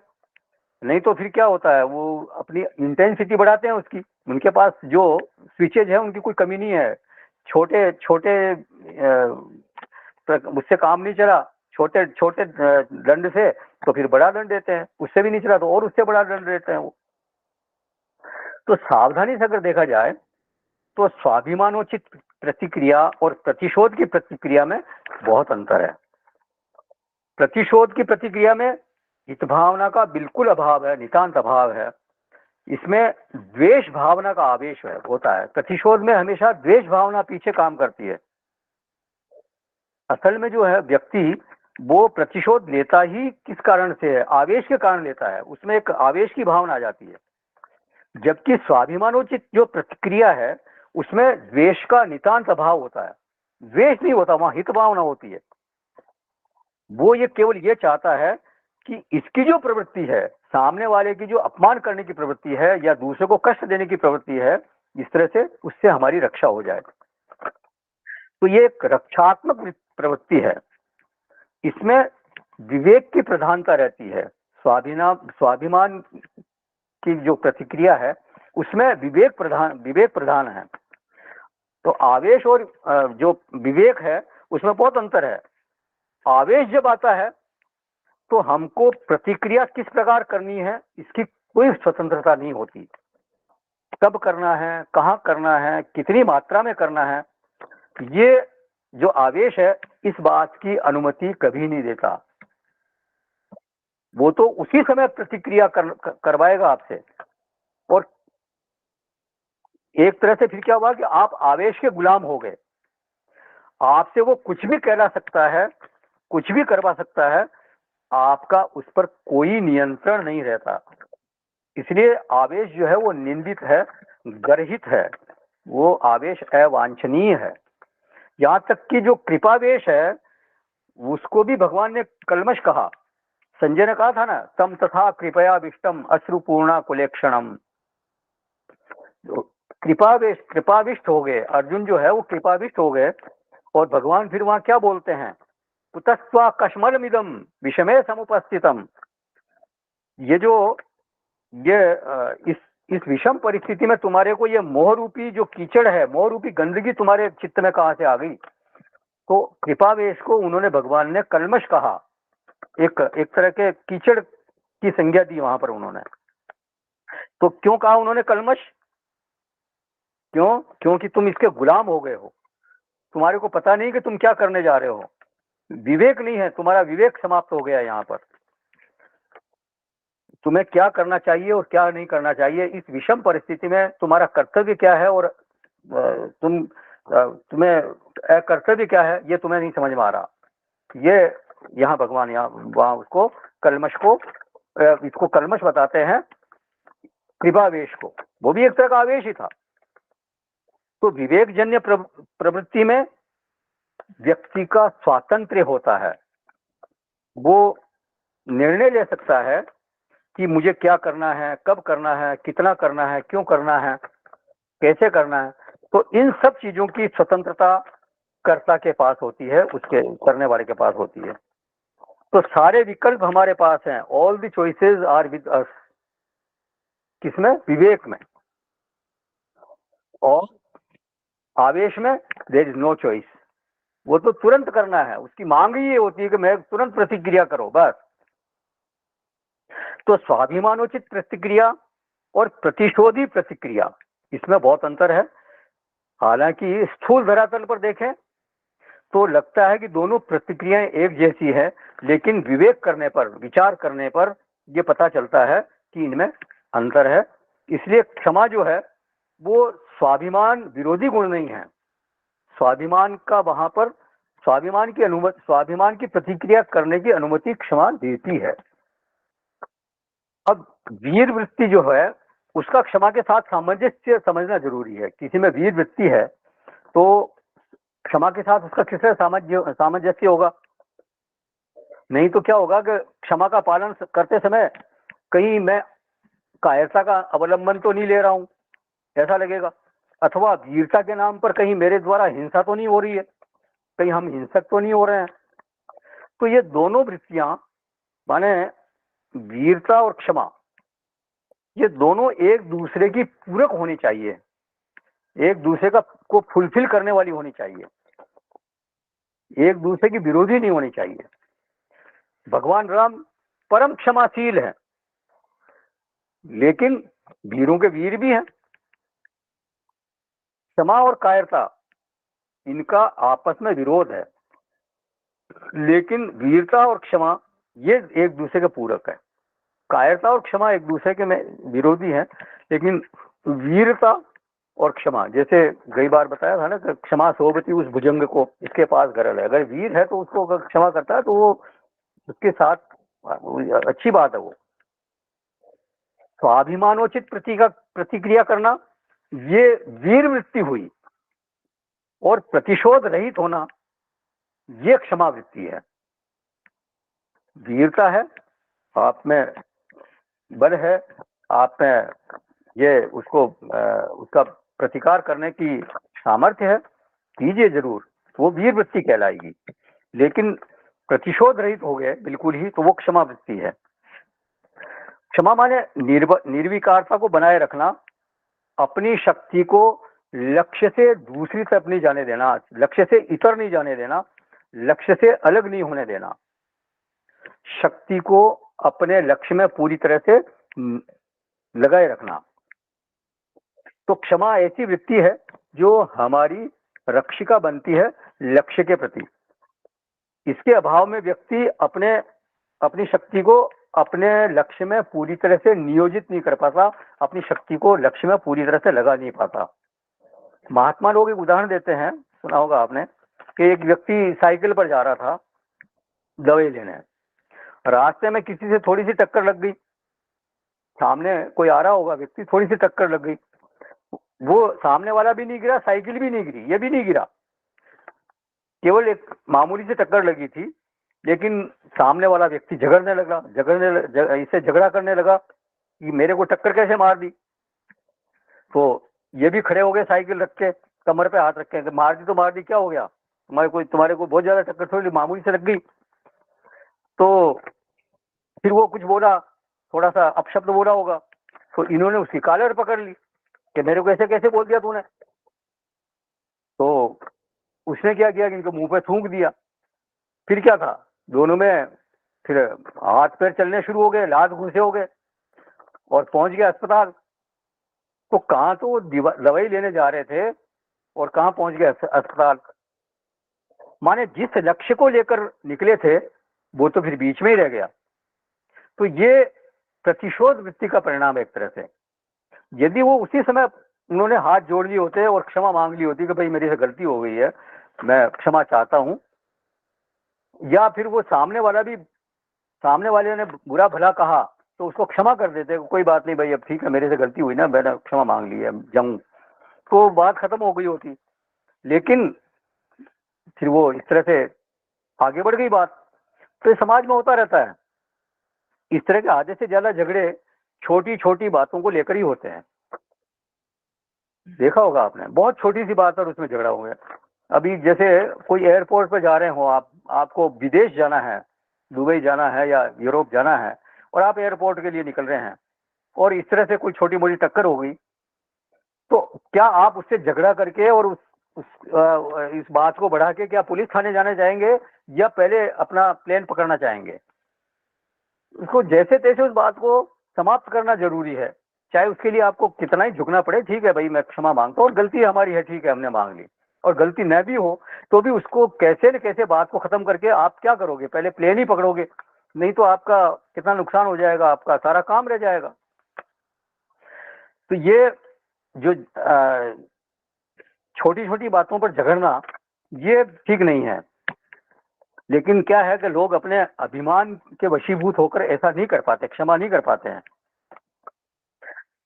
नहीं तो फिर क्या होता है, वो अपनी इंटेंसिटी बढ़ाते हैं उसकी। उनके पास जो स्विचेज है उनकी कोई कमी नहीं है। छोटे छोटे उससे काम नहीं चला, छोटे छोटे दंड से तो फिर बड़ा दंड देते हैं, उससे भी नहीं चला तो और उससे बड़ा दंड देते हैं वो। तो सावधानी से अगर देखा जाए तो स्वाभिमानोचित प्रतिक्रिया और प्रतिशोध की प्रतिक्रिया में बहुत अंतर है। प्रतिशोध की प्रतिक्रिया में हित भावना का बिल्कुल अभाव है, नितांत अभाव है। इसमें द्वेष भावना का आवेश है होता है। प्रतिशोध में हमेशा द्वेष भावना पीछे काम करती है। असल में जो है व्यक्ति वो प्रतिशोध लेता ही किस कारण से है, आवेश के कारण लेता है, उसमें एक आवेश की भावना आ जाती है। जबकि स्वाभिमानोचित जो प्रतिक्रिया है उसमें द्वेष का नितांत अभाव होता है, द्वेष नहीं होता, वहां हित भावना होती है। वो ये केवल ये चाहता है कि इसकी जो प्रवृत्ति है, सामने वाले की जो अपमान करने की प्रवृत्ति है या दूसरे को कष्ट देने की प्रवृत्ति है, इस तरह से उससे हमारी रक्षा हो जाए। तो ये एक रक्षात्मक प्रवृत्ति है। इसमें विवेक की प्रधानता रहती है। स्वाभिमान की जो प्रतिक्रिया है उसमें विवेक प्रधान है। तो आवेश और जो विवेक है उसमें बहुत अंतर है। आवेश जब आता है तो हमको प्रतिक्रिया किस प्रकार करनी है इसकी कोई स्वतंत्रता नहीं होती। कब करना है, कहाँ करना है, कितनी मात्रा में करना है, ये जो आवेश है इस बात की अनुमति कभी नहीं देता। वो तो उसी समय प्रतिक्रिया करवाएगा आपसे। और एक तरह से फिर क्या हुआ कि आप आवेश के गुलाम हो गए। आपसे वो कुछ भी कहला सकता है, कुछ भी करवा सकता है, आपका उस पर कोई नियंत्रण नहीं रहता। इसलिए आवेश जो है वो निंदित है, गर्हित है, वो आवेश अवांछनीय है। यहाँ तक कि जो कृपावेश है उसको भी भगवान ने कलमश कहा। संजय ने कहा था ना, तम तथा कृपया विष्टम अश्रुपूर्णा कुलेक्षणम। कृपाविष्ट हो गए, अर्जुन जो है वो कृपाविष्ट हो गए। और भगवान फिर वहां क्या बोलते हैं, कुतस्वा कश्मलमिदम विषमे समुपस्थितम। ये जो इस विषम परिस्थिति में तुम्हारे को ये मोह रूपी जो कीचड़ है, मोह रूपी गंदगी तुम्हारे चित्त में कहां से आ गई। तो कृपावेश को उन्होंने भगवान ने कलमश कहा, एक तरह के कीचड़ की संज्ञा दी वहां पर उन्होंने। तो क्यों कहा उन्होंने कलमश, क्योंकि तुम इसके गुलाम हो गए हो, तुम्हारे को पता नहीं कि तुम क्या करने जा रहे हो, विवेक नहीं है, तुम्हारा विवेक समाप्त हो गया यहाँ पर। तुम्हें क्या करना चाहिए और क्या नहीं करना चाहिए, इस विषम परिस्थिति में तुम्हारा कर्तव्य क्या है और तुम्हें कर्तव्य क्या है, ये तुम्हें नहीं समझ में आ रहा। ये यहाँ भगवान यहाँ वहाँ उसको कलमश को इसको कलमश बताते हैं, कृपावेश को। वो भी एक तरह का आवेश ही था। तो विवेकजन्य प्रवृत्ति में व्यक्ति का स्वातंत्र्य होता है, वो निर्णय ले सकता है कि मुझे क्या करना है, कब करना है, कितना करना है, क्यों करना है, कैसे करना है। तो इन सब चीजों की स्वतंत्रता कर्ता के पास होती है, उसके करने वाले के पास होती है। तो सारे विकल्प हमारे पास हैं, all the choices are with us. किसमें? विवेक में। और आवेश में देयर इज नो चॉइस, वो तो तुरंत करना है, उसकी मांग ही ये होती है कि मैं तुरंत प्रतिक्रिया करो बस। तो स्वाभिमानोचित प्रतिक्रिया और प्रतिशोधी प्रतिक्रिया, इसमें बहुत अंतर है। हालांकि स्थूल धरातल पर देखें तो लगता है कि दोनों प्रतिक्रियाएं एक जैसी है, लेकिन विवेक करने पर, विचार करने पर यह पता चलता है कि इनमें अंतर है। इसलिए क्षमा जो है वो स्वाभिमान विरोधी गुण नहीं है। स्वाभिमान का वहां पर स्वाभिमान की प्रतिक्रिया करने की अनुमति क्षमा देती है। अब वीर वृत्ति जो है उसका क्षमा के साथ सामंजस्य समझना जरूरी है। किसी में वीर वृत्ति है तो क्षमा के साथ उसका किससे सामंजस्य होगा? नहीं तो क्या होगा कि क्षमा का पालन करते समय कहीं मैं कायरता का अवलंबन तो नहीं ले रहा हूं, ऐसा लगेगा। अथवा वीरता के नाम पर कहीं मेरे द्वारा हिंसा तो नहीं हो रही है, कहीं हम हिंसक तो नहीं हो रहे हैं। तो ये दोनों वृत्तियां, माने वीरता और क्षमा, ये दोनों एक दूसरे की पूरक होनी चाहिए, एक दूसरे का को फुलफिल करने वाली होनी चाहिए, एक दूसरे की विरोधी नहीं होनी चाहिए। भगवान राम परम क्षमाशील हैं, लेकिन वीरों के वीर भी हैं। क्षमा और कायरता, इनका आपस में विरोध है, लेकिन वीरता और क्षमा ये एक दूसरे के पूरक है। कायरता और क्षमा एक दूसरे के में विरोधी हैं, लेकिन वीरता और क्षमा, जैसे कई बार बताया था ना कि क्षमा सोबती उस भुजंग को, इसके पास गरल है। अगर वीर है तो उसको अगर क्षमा करता है तो वो उसके साथ अच्छी बात है। वो स्वाभिमानोचित प्रतिक्रिया करना ये वीर वृत्ति हुई, और प्रतिशोध रहित होना ये क्षमा वृत्ति है। वीरता है, आप में बल है, आप में ये उसको उसका प्रतिकार करने की सामर्थ्य है, कीजिए जरूर, वो वीर वृत्ति कहलाएगी। लेकिन प्रतिशोध रहित हो गए बिल्कुल ही, तो वो क्षमा वृत्ति है। क्षमा माने निर्विकारता को बनाए रखना, अपनी शक्ति को लक्ष्य से दूसरी तरफ नहीं जाने देना, लक्ष्य से इतर नहीं जाने देना, लक्ष्य से अलग नहीं होने देना, शक्ति को अपने लक्ष्य में पूरी तरह से लगाए रखना। तो क्षमा ऐसी वृत्ति है जो हमारी रक्षिका बनती है लक्ष्य के प्रति। इसके अभाव में व्यक्ति अपनी शक्ति को अपने लक्ष्य में पूरी तरह से नियोजित नहीं कर पाता, अपनी शक्ति को लक्ष्य में पूरी तरह से लगा नहीं पाता। महात्मा लोग एक उदाहरण देते हैं, सुना होगा आपने, कि एक व्यक्ति साइकिल पर जा रहा था दवाई लेने, रास्ते में किसी से थोड़ी सी टक्कर लग गई, सामने कोई आ रहा होगा व्यक्ति, थोड़ी सी टक्कर लग गई, वो सामने वाला भी नहीं गिरा, साइकिल भी नहीं गिरी, ये भी नहीं गिरा, केवल एक मामूली से टक्कर लगी थी। लेकिन सामने वाला व्यक्ति इससे झगड़ा करने लगा कि मेरे को टक्कर कैसे मार दी। तो ये भी खड़े हो गए साइकिल रख के, कमर पे हाथ रख के, मार दी तो मार दी, क्या हो गया, तुम्हारे को बहुत ज्यादा टक्कर थोड़ी मामूली से लग गई। तो फिर वो कुछ बोला, थोड़ा सा अपशब्द बोला होगा, तो इन्होंने उसकी कॉलर पकड़ ली कि मेरे को ऐसे कैसे बोल दिया तूने। तो उसने क्या किया कि इनके मुंह पे थूक दिया। फिर क्या था, दोनों में फिर हाथ पैर चलने शुरू हो गए, लात घुसे हो गए, और पहुंच गए अस्पताल। तो कहाँ तो वो दवाई लेने जा रहे थे और कहाँ पहुंच गए अस्पताल। माने जिस लक्ष्य को लेकर निकले थे वो तो फिर बीच में ही रह गया। तो ये प्रतिशोध वृत्ति का परिणाम है एक तरह से। यदि वो उसी समय उन्होंने हाथ जोड़ लिए होते और क्षमा मांग ली होती कि भाई मेरी से गलती हो गई है, मैं क्षमा चाहता हूं, या फिर वो सामने वाले ने बुरा भला कहा तो उसको क्षमा कर देते, कोई बात नहीं भाई, अब ठीक है मेरे से गलती हुई ना, मैंने क्षमा मांग ली है, जाऊं, तो बात खत्म हो गई होती। लेकिन फिर वो इस तरह से आगे बढ़ गई बात। तो ये समाज में होता रहता है, इस तरह के आधे से ज्यादा झगड़े छोटी छोटी बातों को लेकर ही होते हैं। देखा होगा आपने, बहुत छोटी सी बात और उसमें झगड़ा हो गया। अभी जैसे कोई एयरपोर्ट पर जा रहे हो आप, आपको विदेश जाना है, दुबई जाना है या यूरोप जाना है, और आप एयरपोर्ट के लिए निकल रहे हैं और इस तरह से कोई छोटी मोटी टक्कर हो गई, तो क्या आप उससे झगड़ा करके और इस बात को बढ़ा के क्या पुलिस थाने जाने जाएंगे या पहले अपना प्लेन पकड़ना चाहेंगे? उसको जैसे तैसे उस बात को समाप्त करना जरूरी है, चाहे उसके लिए आपको कितना ही झुकना पड़े। ठीक है भाई, मैं क्षमा मांगता हूँ और गलती हमारी है, ठीक है हमने मांग ली, और गलती न भी हो तो भी उसको कैसे न कैसे बात को खत्म करके आप क्या करोगे, पहले प्लेन ही पकड़ोगे, नहीं तो आपका कितना नुकसान हो जाएगा, आपका सारा काम रह जाएगा। तो ये जो छोटी छोटी बातों पर झगड़ना ये ठीक नहीं है। लेकिन क्या है कि लोग अपने अभिमान के वशीभूत होकर ऐसा नहीं कर पाते, क्षमा नहीं कर पाते हैं।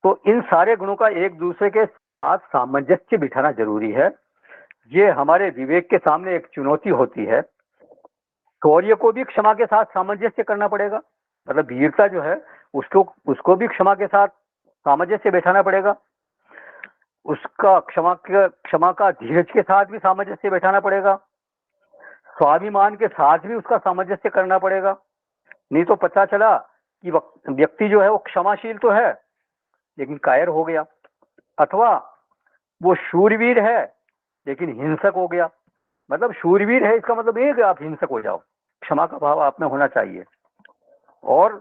तो इन सारे गुणों का एक दूसरे के साथ सामंजस्य बिठाना जरूरी है। ये हमारे विवेक के सामने एक चुनौती होती है। शौर्य को भी क्षमा के साथ सामंजस्य करना पड़ेगा, मतलब वीरता जो है उसको भी क्षमा के साथ सामंजस्य बैठाना पड़ेगा। उसका क्षमा का धीरज के साथ भी सामंजस्य बैठाना पड़ेगा। स्वाभिमान के साथ भी उसका सामंजस्य करना पड़ेगा। नहीं तो पता चला कि व्यक्ति जो है वो क्षमाशील तो है लेकिन कायर हो गया, अथवा वो शूरवीर है लेकिन हिंसक हो गया। मतलब शूरवीर है इसका मतलब ये कि आप हिंसक हो जाओ, क्षमा का भाव आप में होना चाहिए। और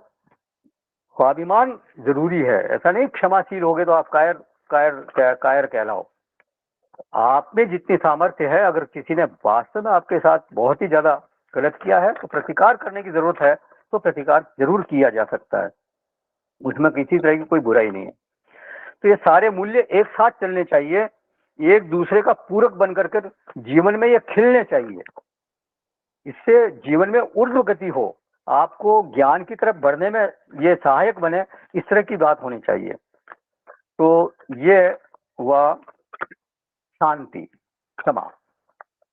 स्वाभिमान जरूरी है, ऐसा नहीं क्षमाशील हो गए तो आप कायर कायर कायर कहलाओ। आप में जितनी सामर्थ्य है, अगर किसी ने वास्तव में आपके साथ बहुत ही ज्यादा गलत किया है तो प्रतिकार करने की जरूरत है, तो प्रतिकार जरूर किया जा सकता है, उसमें किसी तरह की कोई बुराई नहीं है। तो ये सारे मूल्य एक साथ चलने चाहिए, एक दूसरे का पूरक बनकर कर जीवन में ये खिलने चाहिए। इससे जीवन में ऊर्ध्व गति हो, आपको ज्ञान की तरफ बढ़ने में ये सहायक बने, इस तरह की बात होनी चाहिए। तो ये हुआ शांति, क्षमा।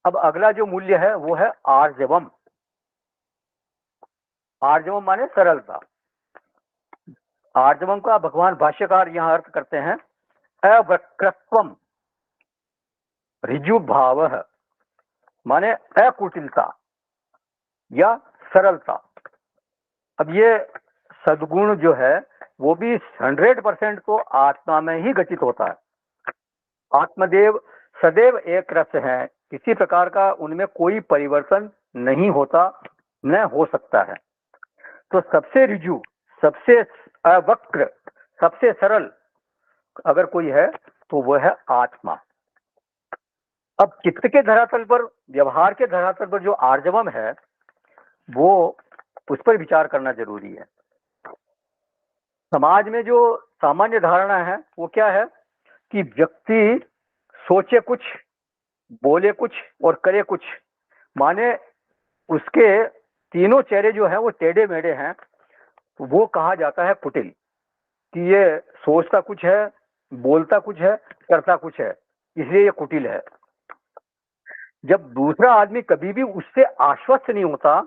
अब अगला जो मूल्य है वो है आर्जवम। आर्जवम माने सरलता। आर्जवम का भगवान भाष्यकार यहां अर्थ करते हैं अवक्रत्वम ऋजु भाव, माने अकुटिलता या सरलता। अब ये सद्गुण जो है वो भी 100% तो आत्मा में ही घटित होता है। आत्मदेव सदैव एक रस है, किसी प्रकार का उनमें कोई परिवर्तन नहीं होता, न हो सकता है। तो सबसे ऋजु, सबसे अवक्र, सबसे सरल अगर कोई है तो वह है आत्मा। अब चित्त के धरातल पर, व्यवहार के धरातल पर जो आर्जवम है वो उस पर विचार करना जरूरी है। समाज में जो सामान्य धारणा है वो क्या है कि व्यक्ति सोचे कुछ, बोले कुछ और करे कुछ, माने उसके तीनों चेहरे जो हैं वो टेढ़े मेढ़े हैं, वो कहा जाता है कुटिल, कि ये सोचता कुछ है, बोलता कुछ है, करता कुछ है, इसलिए ये कुटिल है। जब दूसरा आदमी कभी भी उससे आश्वस्त नहीं होता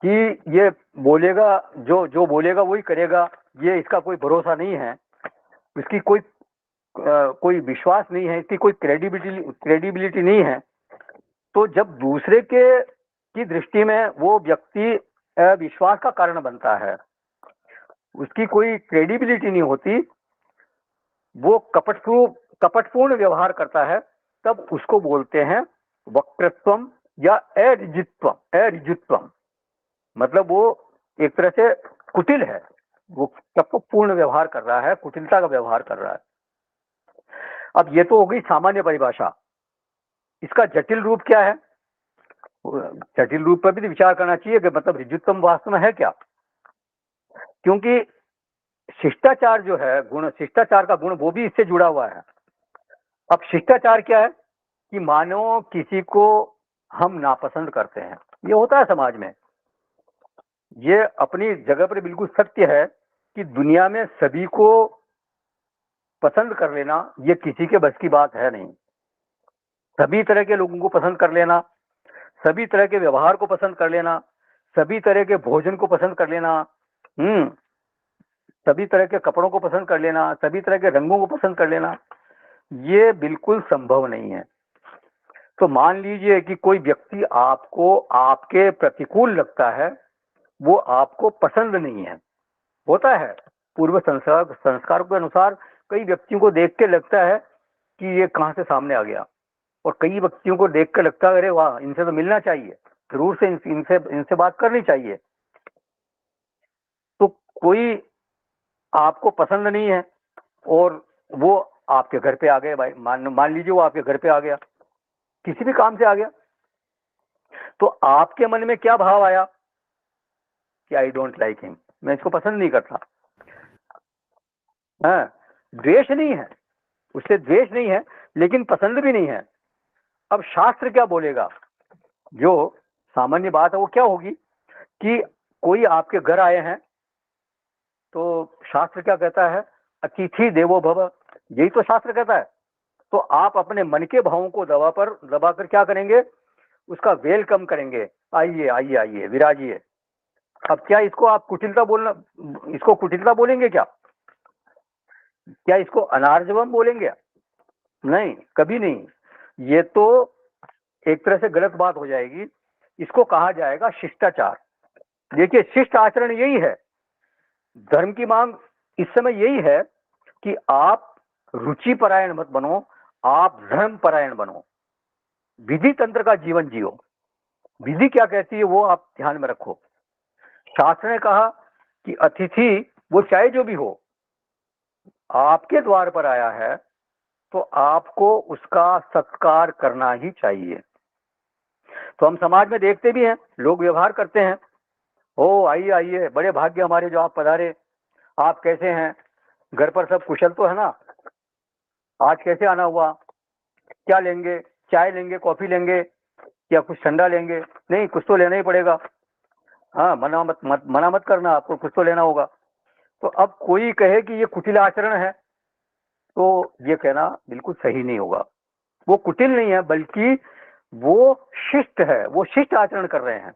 कि ये बोलेगा, जो बोलेगा वही करेगा, ये इसका कोई भरोसा नहीं है, इसकी कोई विश्वास नहीं है, इसकी कोई क्रेडिबिलिटी नहीं है, तो जब दूसरे की दृष्टि में वो व्यक्ति विश्वास का कारण बनता है, उसकी कोई क्रेडिबिलिटी नहीं होती, वो कपटपूर्ण व्यवहार करता है, तब उसको बोलते हैं वक्रत्वम या अरिजुत्वम। मतलब वो एक तरह से कुटिल है, वो कपटपूर्ण व्यवहार कर रहा है, कुटिलता का व्यवहार कर रहा है। अब ये तो हो गई सामान्य परिभाषा। इसका जटिल रूप क्या है? जटिल रूप पर भी विचार करना चाहिए कि मतलब ऋजुत्वम वास्तव में है क्या। क्योंकि शिष्टाचार जो है गुण, शिष्टाचार का गुण वो भी इससे जुड़ा हुआ है। अब शिष्टाचार क्या है कि मानो किसी को हम नापसंद करते हैं, ये होता है समाज में, ये अपनी जगह पर बिल्कुल सत्य है कि दुनिया में सभी को पसंद कर लेना ये किसी के बस की बात है नहीं। सभी तरह के लोगों को पसंद कर लेना, सभी तरह के व्यवहार को पसंद कर लेना, सभी तरह के भोजन को पसंद कर लेना, सभी तरह के कपड़ों को पसंद कर लेना, सभी तरह के रंगों को पसंद कर लेना, ये बिल्कुल संभव नहीं है। तो मान लीजिए कि कोई व्यक्ति आपको आपके प्रतिकूल लगता है, वो आपको पसंद नहीं है। होता है पूर्व संस्कारों के अनुसार कई व्यक्तियों को देख के लगता है कि ये कहां से सामने आ गया, और कई व्यक्तियों को देख कर लगता है अरे वाह, इनसे तो मिलना चाहिए, जरूर से इनसे इनसे बात करनी चाहिए। तो कोई आपको पसंद नहीं है और वो आपके घर पे आ गए, भाई मान लीजिए वो आपके घर पे आ गया, किसी भी काम से आ गया, तो आपके मन में क्या भाव आया कि आई डोंट लाइक हिम, मैं इसको पसंद नहीं करता। हाँ, द्वेष नहीं है, उससे द्वेष नहीं है, लेकिन पसंद भी नहीं है। अब शास्त्र क्या बोलेगा, जो सामान्य बात है वो क्या होगी कि कोई आपके घर आए हैं, तो शास्त्र क्या कहता है, अतिथि देवो भव, यही तो शास्त्र कहता है। तो आप अपने मन के भावों को दबाकर क्या करेंगे, उसका वेलकम करेंगे, आइए आइए आइए विराजिए। अब क्या इसको आप कुटिलता बोलना, इसको कुटिलता बोलेंगे क्या इसको अनार्जवम बोलेंगे? नहीं, कभी नहीं। ये तो एक तरह से गलत बात हो जाएगी। इसको कहा जाएगा शिष्टाचार। देखिए, शिष्ट आचरण यही है, धर्म की मांग इस समय यही है कि आप रुचि परायण मत बनो, आप धर्म परायण बनो, विधि तंत्र का जीवन जियो। विधि क्या कहती है वो आप ध्यान में रखो। शास्त्र ने कहा कि अतिथि वो चाहे जो भी हो, आपके द्वार पर आया है तो आपको उसका सत्कार करना ही चाहिए। तो हम समाज में देखते भी हैं, लोग व्यवहार करते हैं, ओ आइए आइए, बड़े भाग्य हमारे जो आप पधारे, आप कैसे हैं, घर पर सब कुशल तो है ना, आज कैसे आना हुआ, क्या लेंगे, चाय लेंगे, कॉफी लेंगे या कुछ ठंडा लेंगे? नहीं, कुछ तो लेना ही पड़ेगा। हाँ, मना मत करना, आपको कुछ तो लेना होगा। तो अब कोई कहे कि ये कुटिल आचरण है, तो ये कहना बिल्कुल सही नहीं होगा। वो कुटिल नहीं है, बल्कि वो शिष्ट है, वो शिष्ट आचरण कर रहे हैं।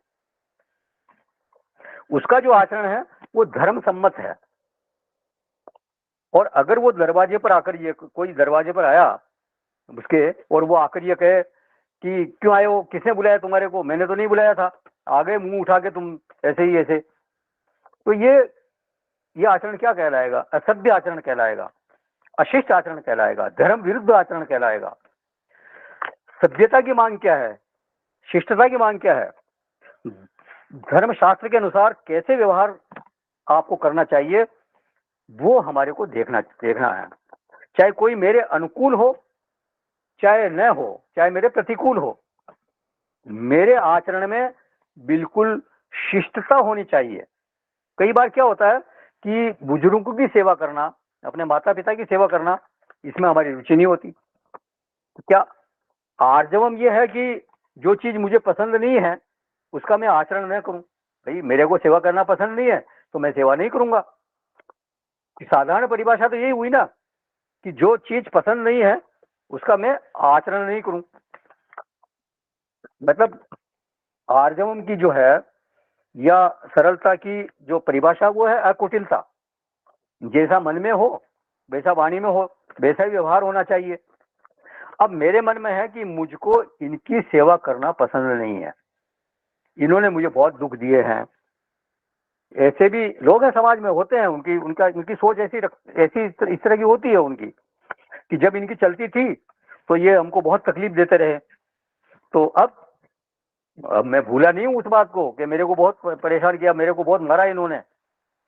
उसका जो आचरण है वो धर्म सम्मत है। और अगर वो दरवाजे पर आकर, ये कोई दरवाजे पर आया उसके, और वो आकर ये कहे कि क्यों आए हो, किसने बुलाया तुम्हारे को, मैंने तो नहीं बुलाया था, आ गए मुंह उठा के तुम ऐसे ही ऐसे, तो ये आचरण क्या कहलाएगा? असभ्य आचरण कहलाएगा, अशिष्ट आचरण कहलाएगा, धर्म विरुद्ध आचरण कहलाएगा। सभ्यता की मांग क्या है, शिष्टता की मांग क्या है? धर्म शास्त्र के अनुसार कैसे व्यवहार आपको करना चाहिए वो हमारे को देखना है। चाहे कोई मेरे अनुकूल हो, चाहे न हो, चाहे मेरे प्रतिकूल हो, मेरे आचरण में बिल्कुल शिष्टता होनी चाहिए। कई बार क्या होता है कि बुजुर्गों की सेवा करना, अपने माता पिता की सेवा करना, इसमें हमारी रुचि नहीं होती। क्या आर्जवम ये है कि जो चीज मुझे पसंद नहीं है उसका मैं आचरण न करूं? भाई, मेरे को सेवा करना पसंद नहीं है तो मैं सेवा नहीं करूंगा। साधारण परिभाषा तो यही हुई ना कि जो चीज पसंद नहीं है उसका मैं आचरण नहीं करूं। मतलब आर्जवम की जो है या सरलता की जो परिभाषा वो है अकुटिलता। जैसा मन में हो वैसा वाणी में हो, वैसा ही व्यवहार होना चाहिए। अब मेरे मन में है कि मुझको इनकी सेवा करना पसंद नहीं है, इन्होंने मुझे बहुत दुख दिए हैं। ऐसे भी लोग हैं समाज में, होते हैं, उनकी सोच ऐसी इस तरह की होती है उनकी कि जब इनकी चलती थी तो ये हमको बहुत तकलीफ देते रहे। तो अब मैं भूला नहीं हूँ उस बात को कि मेरे को बहुत परेशान किया, मेरे को बहुत मारा इन्होंने,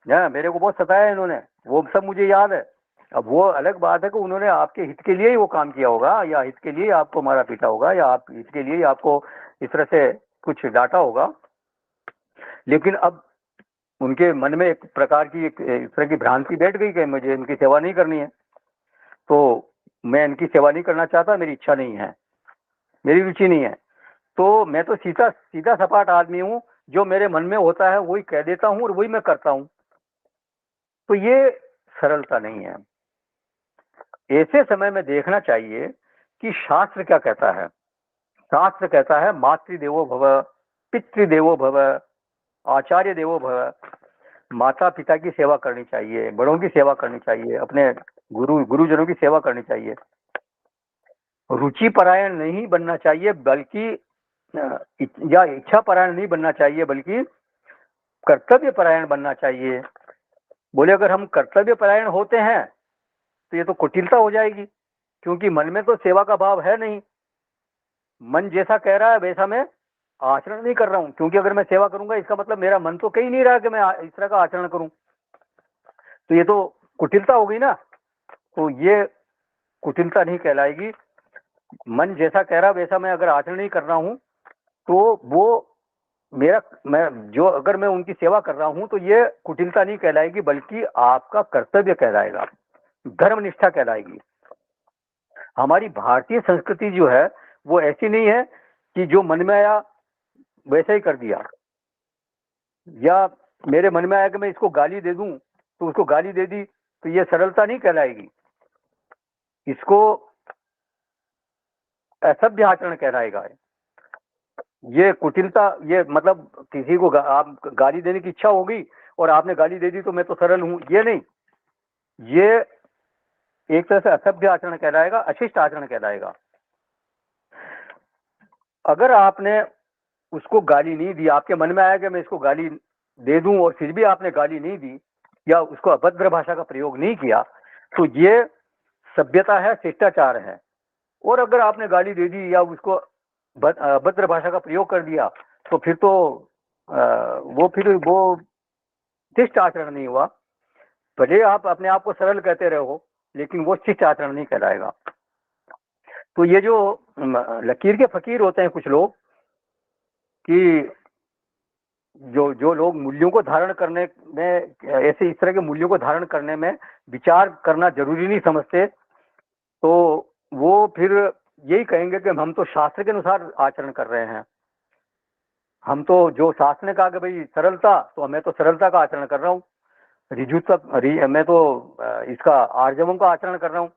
मेरे को बहुत सताया इन्होंने, वो सब मुझे याद है। अब वो अलग बात है कि उन्होंने आपके हित के लिए ही वो काम किया होगा, या हित के लिए आपको मारा पीटा होगा, या आप हित के लिए आपको इस तरह से कुछ डांटा होगा। लेकिन अब उनके मन में एक प्रकार की एक इस तरह की भ्रांति बैठ गई कि मुझे इनकी सेवा नहीं करनी है, तो मैं इनकी सेवा नहीं करना चाहता, मेरी इच्छा नहीं है, मेरी रुचि नहीं है। तो मैं तो सीधा सीधा सपाट आदमी हूँ, जो मेरे मन में होता है वही कह देता हूँ और वही मैं करता हूँ। तो ये सरलता नहीं है। ऐसे समय में देखना चाहिए कि शास्त्र क्या कहता है। शास्त्र कहता है मातृदेवो भव, पितृदेवो भव, आचार्य देवो भव। माता पिता की सेवा करनी चाहिए, बड़ों की सेवा करनी चाहिए, अपने गुरुजनों की सेवा करनी चाहिए। रुचि परायण नहीं बनना चाहिए, बल्कि या इच्छा परायण नहीं बनना चाहिए, बल्कि कर्तव्य परायण बनना चाहिए। बोले अगर हम कर्तव्य परायण होते हैं तो ये तो कुटिलता हो जाएगी, क्योंकि मन में तो सेवा का भाव है नहीं। मन जैसा कह रहा है वैसा मैं आचरण नहीं कर रहा हूँ, क्योंकि अगर मैं सेवा करूंगा इसका मतलब मेरा मन तो कह ही नहीं रहा कि मैं इस तरह का आचरण करूं, तो ये तो कुटिलता हो गई ना। तो ये कुटिलता नहीं कहलाएगी। मन जैसा कह रहा वैसा मैं अगर आचरण नहीं कर रहा हूँ तो वो मेरा अगर मैं उनकी सेवा कर रहा हूँ तो ये कुटिलता नहीं कहलाएगी, बल्कि आपका कर्तव्य कहलाएगा, धर्मनिष्ठा कहलाएगी। हमारी भारतीय संस्कृति जो है वो ऐसी नहीं है कि जो मन में आया वैसा ही कर दिया, या मेरे मन में आया कि मैं इसको गाली दे दूं तो उसको गाली दे दी, तो ये सरलता नहीं कहलाएगी, इसको असभ्य आचरण कहलाएगा। ये कुटिलता, ये मतलब किसी को आप गाली देने की इच्छा होगी और आपने गाली दे दी तो मैं तो सरल हूं, ये नहीं, ये एक तरह से असभ्य आचरण कहलाएगा, अशिष्ट आचरण कहलाएगा। अगर आपने उसको गाली नहीं दी, आपके मन में आया कि मैं इसको गाली दे दूं और फिर भी आपने गाली नहीं दी या उसको अभद्र भाषा का प्रयोग नहीं किया, तो ये सभ्यता है, शिष्टाचार है। और अगर आपने गाली दे दी या उसको अभद्र भाषा का प्रयोग कर दिया तो फिर तो वो शिष्ट आचरण नहीं हुआ। भले आप अपने आप को सरल कहते रहो, लेकिन वो शिष्ट आचरण नहीं कहलाएगा। तो ये जो लकीर के फकीर होते हैं कुछ लोग, कि जो लोग मूल्यों को धारण करने में, ऐसे इस तरह के मूल्यों को धारण करने में विचार करना जरूरी नहीं समझते, तो वो फिर यही कहेंगे कि हम तो शास्त्र के अनुसार आचरण कर रहे हैं, हम तो जो शास्त्र ने कहा कि भाई सरलता, तो मैं तो सरलता का आचरण कर रहा हूँ, मैं तो इसका आर्जवों का आचरण कर रहा हूँ।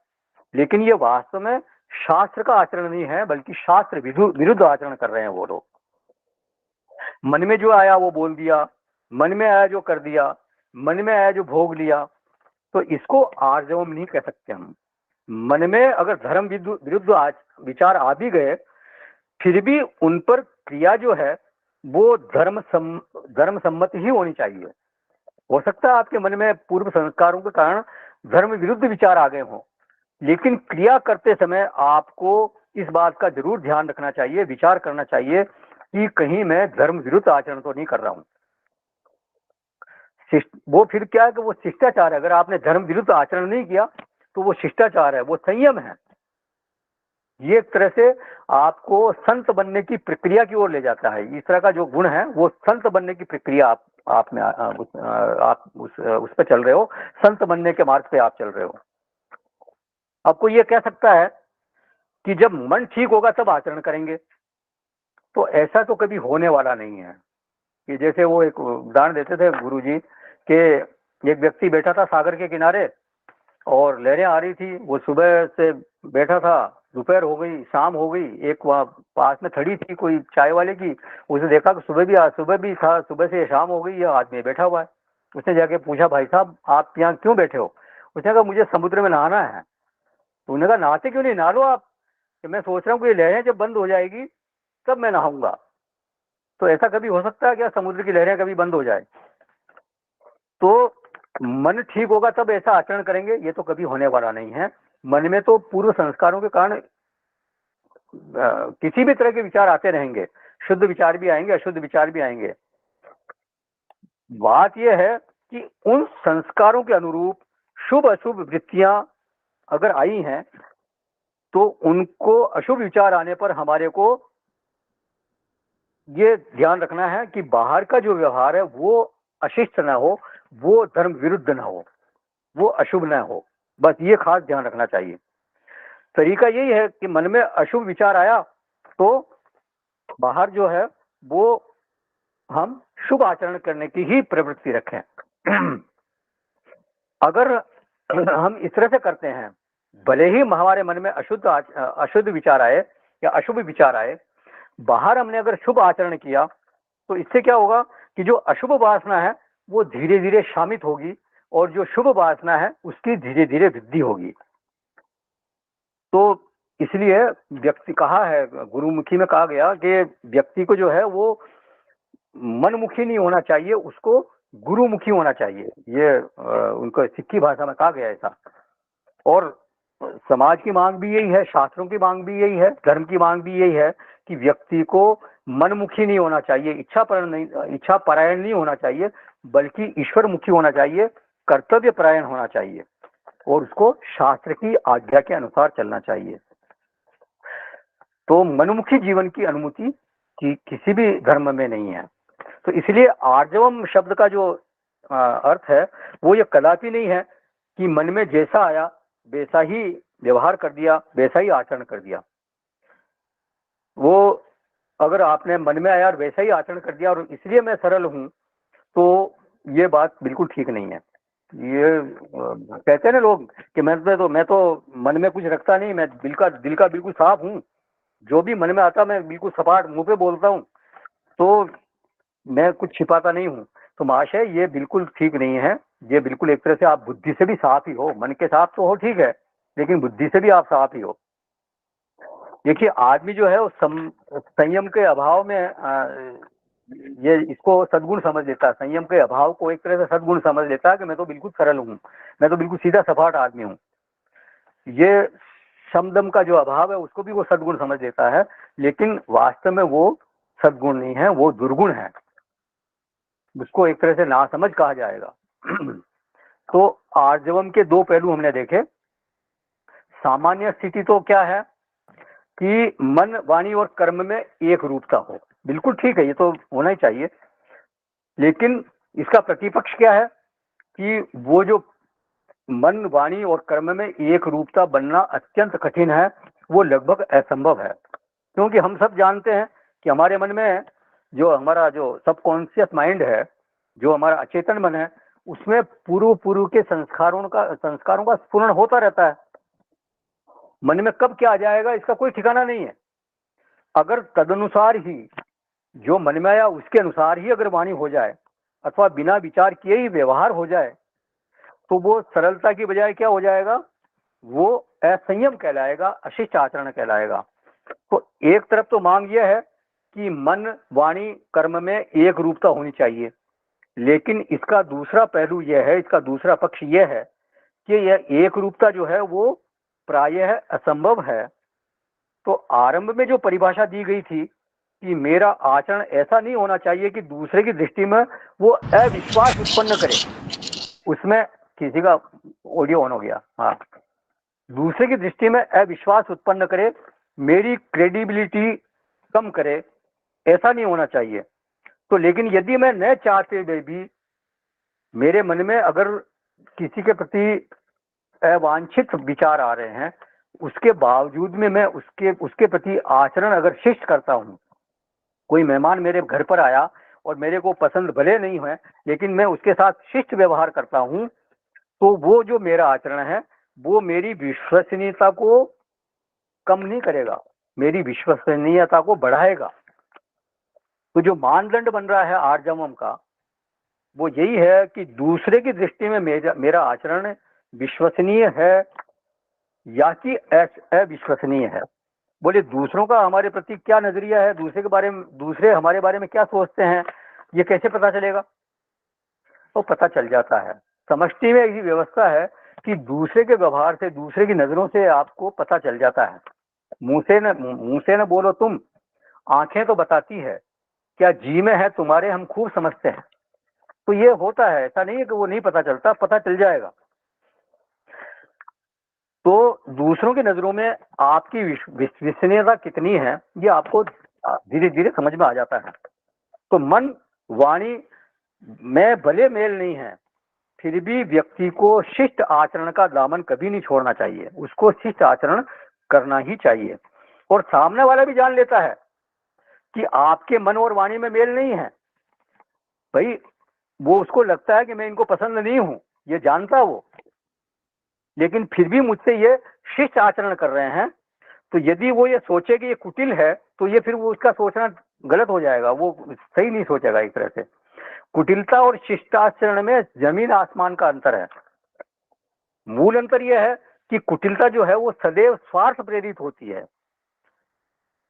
लेकिन ये वास्तव में शास्त्र का आचरण नहीं है, बल्कि शास्त्र विरुद्ध आचरण कर रहे हैं वो लोग। मन में जो आया वो बोल दिया, मन में आया जो कर दिया, मन में आया जो भोग लिया, तो इसको आर्जवम नहीं कह सकते हम। मन में अगर धर्म विरुद्ध विचार आ भी गए, फिर भी उन पर क्रिया जो है वो धर्म सम्मत ही होनी चाहिए। हो सकता है आपके मन में पूर्व संस्कारों के कारण धर्म विरुद्ध विचार आ गए हों, लेकिन क्रिया करते समय आपको इस बात का जरूर ध्यान रखना चाहिए, विचार करना चाहिए कि कहीं मैं धर्म विरुद्ध आचरण तो नहीं कर रहा हूं। वो फिर क्या है कि वो शिष्टाचार है। अगर आपने धर्म विरुद्ध आचरण नहीं किया तो वो शिष्टाचार है, वो संयम है। ये एक तरह से आपको संत बनने की प्रक्रिया की ओर ले जाता है। इस तरह का जो गुण है वो संत बनने की प्रक्रिया आप में आप उस पर चल रहे हो, संत बनने के मार्ग पे आप चल रहे हो। आपको ये कह सकता है कि जब मन ठीक होगा तब आचरण करेंगे, तो ऐसा तो कभी होने वाला नहीं है। कि जैसे वो एक उदाहरण देते थे गुरुजी कि एक व्यक्ति बैठा था सागर के किनारे और लहरें आ रही थी, वो सुबह से बैठा था, दोपहर हो गई, शाम हो गई, एक वहाँ पास में खड़ी थी कोई चाय वाले की, उसने देखा कि सुबह भी था, सुबह से शाम हो गई, यह आदमी बैठा हुआ है। उसने जाके पूछा, भाई साहब आप यहाँ क्यों बैठे हो? उसने कहा मुझे समुद्र में नहाना है। तो उन्होंने कहा नहाते क्यों नहीं, नहा लो आप। कि मैं सोच रहा हूँ कि ये लहरें जब बंद हो जाएगी तब मैं नहाऊंगा। तो ऐसा कभी हो सकता है क्या समुद्र की लहरें कभी बंद हो जाए? तो मन ठीक होगा तब ऐसा आचरण करेंगे, ये तो कभी होने वाला नहीं है। मन में तो पूर्व संस्कारों के कारण किसी भी तरह के विचार आते रहेंगे, शुद्ध विचार भी आएंगे, अशुद्ध विचार भी आएंगे। बात यह है कि उन संस्कारों के अनुरूप शुभ अशुभ वृत्तियां अगर आई हैं तो उनको अशुभ विचार आने पर हमारे को ये ध्यान रखना है कि बाहर का जो व्यवहार है वो अशिष्ट ना हो, वो धर्म विरुद्ध ना हो, वो अशुभ ना हो। बस ये खास ध्यान रखना चाहिए। तरीका यही है कि मन में अशुभ विचार आया तो बाहर जो है वो हम शुभ आचरण करने की ही प्रवृत्ति रखें। अगर हम इस तरह से करते हैं, भले ही हमारे मन में अशुद्ध विचार आए या अशुभ विचार आए, बाहर हमने अगर शुभ आचरण किया तो इससे क्या होगा कि जो अशुभ वासना है वो धीरे धीरे शामित होगी और जो शुभ वासना है उसकी धीरे धीरे वृद्धि होगी। तो इसलिए व्यक्ति कहा है, गुरुमुखी में कहा गया कि व्यक्ति को जो है वो मनमुखी नहीं होना चाहिए, उसको गुरुमुखी होना चाहिए। ये उनको सिक्खी भाषा में कहा गया ऐसा। और समाज की मांग भी यही है, शास्त्रों की मांग भी यही है, धर्म की मांग भी यही है कि व्यक्ति को मनमुखी नहीं होना चाहिए, इच्छा परायण नहीं होना चाहिए, बल्कि ईश्वर मुखी होना चाहिए, कर्तव्य परायण होना चाहिए और उसको शास्त्र की आज्ञा के अनुसार चलना चाहिए। तो मनमुखी जीवन की अनुमति किसी भी धर्म में नहीं है। तो इसलिए आर्जवम शब्द का जो अर्थ है वो ये कदापि नहीं है कि मन में जैसा आया वैसा ही व्यवहार कर दिया, वैसा ही आचरण कर दिया। वो अगर आपने मन में आया और वैसा ही आचरण कर दिया और इसलिए मैं सरल हूं, तो ये बात बिल्कुल ठीक नहीं है। ये कहते हैं ना लोग कि मैं तो मन में कुछ रखता नहीं, मैं दिल का बिल्कुल साफ हूँ, जो भी मन में आता मैं बिल्कुल सपाट मुंह पे बोलता हूँ, तो मैं कुछ छिपाता नहीं हूँ। तो महाशय ये बिल्कुल ठीक नहीं है। ये बिल्कुल एक तरह से आप बुद्धि से भी साफ ही हो, मन के साफ तो हो ठीक है, लेकिन बुद्धि से भी आप साफ ही हो। देखिए आदमी जो है वो संयम के अभाव में ये इसको सद्गुण समझ लेता है, संयम के अभाव को एक तरह से सद्गुण समझ लेता है कि मैं तो बिल्कुल सरल हूँ, मैं तो बिल्कुल सीधा सपाट आदमी हूँ। ये समदम का जो अभाव है उसको भी वो सद्गुण समझ लेता है, लेकिन वास्तव में वो सद्गुण नहीं है, वो दुर्गुण है, उसको एक तरह से नासमझ कहा जाएगा। तो आर्जवम के दो पहलू हमने देखे। सामान्य स्थिति तो क्या है कि मन वाणी और कर्म में एक रूपता हो, बिल्कुल ठीक है, ये तो होना ही चाहिए। लेकिन इसका प्रतिपक्ष क्या है कि वो जो मन वाणी और कर्म में एक रूपता बनना अत्यंत कठिन है, वो लगभग असंभव है। क्योंकि हम सब जानते हैं कि हमारे मन में जो हमारा जो सबकॉन्शियस माइंड है, जो हमारा अचेतन मन है, उसमें पूर्व के संस्कारों का स्फुरण होता रहता है। मन में कब क्या आ जाएगा इसका कोई ठिकाना नहीं है। अगर तदनुसार ही जो मन में आया उसके अनुसार ही अगर वाणी हो जाए अथवा बिना विचार किए ही व्यवहार हो जाए, तो वो सरलता की बजाय क्या हो जाएगा, वो असंयम कहलाएगा, अशिष्ट आचरण कहलाएगा। तो एक तरफ तो मांग यह है कि मन वाणी कर्म में एक रूपता होनी चाहिए, लेकिन इसका दूसरा पहलू यह है, इसका दूसरा पक्ष यह है कि यह एक रूपता जो है वो प्रायः असंभव है। तो आरंभ में जो परिभाषा दी गई थी कि मेरा आचरण ऐसा नहीं होना चाहिए कि दूसरे की दृष्टि में वो अविश्वास उत्पन्न करे, उसमें किसी का ऑडियो ऑन हो गया, हाँ, दूसरे की दृष्टि में अविश्वास उत्पन्न करे, मेरी क्रेडिबिलिटी कम करे, ऐसा नहीं होना चाहिए। तो लेकिन यदि मैं न चाहते हुए भी मेरे मन में अगर किसी के प्रति अवांछित विचार आ रहे हैं, उसके बावजूद में मैं उसके प्रति आचरण अगर शिष्ट करता हूँ, कोई मेहमान मेरे घर पर आया और मेरे को पसंद भले नहीं है, लेकिन मैं उसके साथ शिष्ट व्यवहार करता हूँ, तो वो जो मेरा आचरण है वो मेरी विश्वसनीयता को कम नहीं करेगा, मेरी विश्वसनीयता को बढ़ाएगा। तो जो मानदंड बन रहा है आर्जवम का वो यही है कि दूसरे की दृष्टि में मेरा आचरण विश्वसनीय है या कि अविश्वसनीय है। बोले दूसरों का हमारे प्रति क्या नजरिया है, दूसरे हमारे बारे में क्या सोचते हैं, ये कैसे पता चलेगा? तो पता चल जाता है। समष्टि में ऐसी व्यवस्था है कि दूसरे के व्यवहार से, दूसरे की नजरों से आपको पता चल जाता है। मुंह से न बोलो तुम, आंखें तो बताती है, क्या जी में है तुम्हारे हम खूब समझते हैं। तो ये होता है, ऐसा नहीं है कि वो नहीं पता चलता, पता चल जाएगा। तो दूसरों की नजरों में आपकी विश्वसनीयता कितनी है ये आपको धीरे धीरे समझ में आ जाता है। तो मन वाणी में भले मेल नहीं है, फिर भी व्यक्ति को शिष्ट आचरण का दामन कभी नहीं छोड़ना चाहिए, उसको शिष्ट आचरण करना ही चाहिए। और सामने वाला भी जान लेता है कि आपके मन और वाणी में मेल नहीं है, भाई वो उसको लगता है कि मैं इनको पसंद नहीं हूं, ये जानता वो, लेकिन फिर भी मुझसे ये शिष्ट आचरण कर रहे हैं। तो यदि वो ये सोचे कि ये कुटिल है, तो ये फिर वो उसका सोचना गलत हो जाएगा, वो सही नहीं सोचेगा। एक तरह से कुटिलता और शिष्टाचरण में जमीन आसमान का अंतर है। मूल अंतर यह है कि कुटिलता जो है वो सदैव स्वार्थ प्रेरित होती है,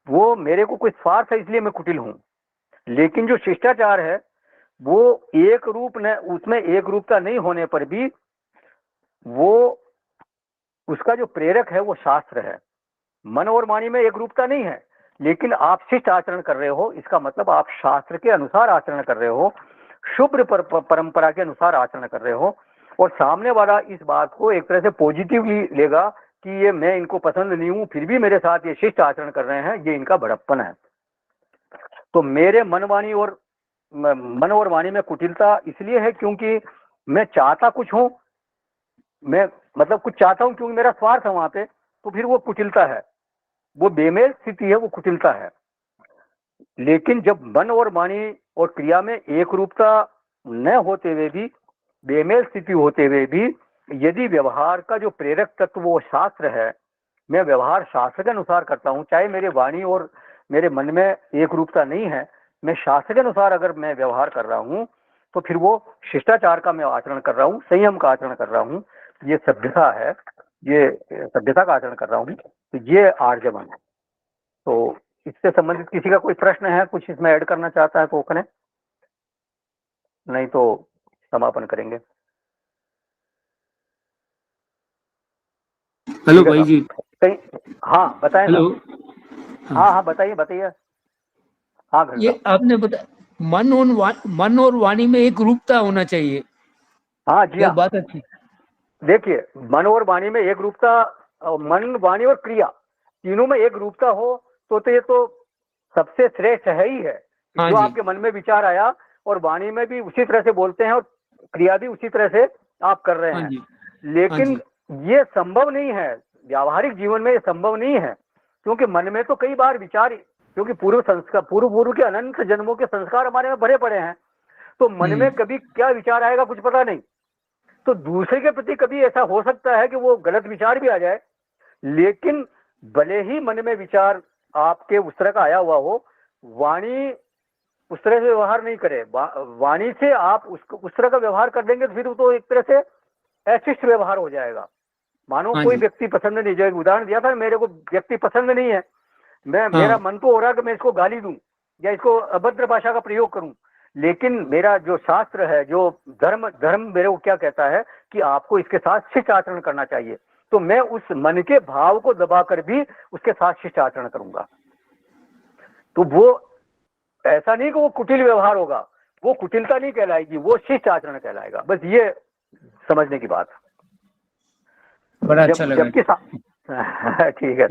वो मेरे को कोई स्वार्थ है इसलिए मैं कुटिल हूं। लेकिन जो शिष्टाचार है वो एक रूप न, उसमें एक रूपता नहीं होने पर भी वो उसका जो प्रेरक है वो शास्त्र है। मन और वाणी में एक रूपता नहीं है, लेकिन आप शिष्ट आचरण कर रहे हो, इसका मतलब आप शास्त्र के अनुसार आचरण कर रहे हो, शुभ्र परंपरा के अनुसार आचरण कर रहे हो। और सामने वाला इस बात को एक तरह से पॉजिटिवली लेगा कि ये मैं इनको पसंद नहीं हूं, फिर भी मेरे साथ ये शिष्ट आचरण कर रहे हैं, ये इनका बड़प्पन है। तो मेरे मन और वाणी में कुटिलता इसलिए है क्योंकि मैं चाहता कुछ हूं, मैं मतलब कुछ चाहता हूं क्योंकि मेरा स्वार्थ है वहां पे, तो फिर वो कुटिलता है, वो बेमेल स्थिति है, वो कुटिलता है। लेकिन जब मन और वाणी और क्रिया में एक रूपता न होते हुए भी, बेमेल स्थिति होते हुए भी, यदि व्यवहार का जो प्रेरक तत्व वो शास्त्र है, मैं व्यवहार शास्त्र के अनुसार करता हूँ, चाहे मेरे वाणी और मेरे मन में एक रूपता नहीं है, मैं शास्त्र के अनुसार अगर मैं व्यवहार कर रहा हूँ, तो फिर वो शिष्टाचार का मैं आचरण कर रहा हूँ, संयम का आचरण कर रहा हूँ, ये सभ्यता है, ये सभ्यता का आचरण कर रहा हूँ, तो ये आर्जवन है। तो इससे संबंधित किसी का कोई प्रश्न है, कुछ इसमें ऐड करना चाहता है तो करें, नहीं तो समापन करेंगे। हेलो भाई जी। कहीं हाँ बताएं। हेलो। हाँ बताइए बताइए। हाँ ये आपने बताया मन और वाणी में एक रूपता होना चाहिए। हाँ जी हाँ, बात अच्छी। देखिए मन और वाणी में एक रूपता, मन वाणी और क्रिया तीनों में एक रूपता हो तो ये तो सबसे श्रेष्ठ है ही है। जो आपके मन में विचार आया और वाणी में भी उसी तरह से बोलते हैं और क्रिया भी उसी तरह से आप कर रहे हैं। लेकिन ये संभव नहीं है, व्यावहारिक जीवन में ये संभव नहीं है, क्योंकि मन में तो कई बार विचार, क्योंकि पूर्व के अनंत जन्मों के संस्कार हमारे में भरे पड़े हैं, तो मन में कभी क्या विचार आएगा कुछ पता नहीं। तो दूसरे के प्रति कभी ऐसा हो सकता है कि वो गलत विचार भी आ जाए, लेकिन भले ही मन में विचार आपके उस तरह का आया हुआ हो, वाणी उस तरह से व्यवहार नहीं करे, वाणी से आप उस तरह का व्यवहार कर देंगे तो फिर तो एक तरह से अशिष्ट व्यवहार हो जाएगा। मानो कोई व्यक्ति पसंद नहीं, जो उदाहरण दिया था, मेरे को व्यक्ति पसंद नहीं है, मेरा मन तो हो रहा है कि मैं इसको गाली दूं या इसको अभद्र भाषा का प्रयोग करूं, लेकिन मेरा जो शास्त्र है, जो धर्म मेरे को क्या कहता है कि आपको इसके साथ शिष्ट आचरण करना चाहिए, तो मैं उस मन के भाव को दबाकर भी उसके साथ शिष्ट आचरण करूंगा। तो वो ऐसा नहीं कि वो कुटिल व्यवहार होगा, वो कुटिलता नहीं कहलाएगी, वो शिष्ट आचरण कहलाएगा। बस ये समझने की बात। बड़ा अच्छा लगा। ठीक है,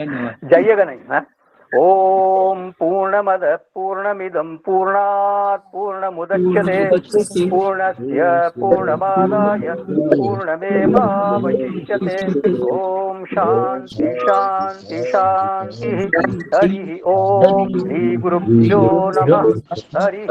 जाइएगा नहीं है। ओम पूर्णमद पूर्णमिदं पूर्णात् पूर्णमुदच्यते पूर्णस्य पूर्णमादाय पूर्णमेवावशिष्यते। ओम शांति शांति शांति। हरि ओम श्री गुरुभ्यो नमः। हरि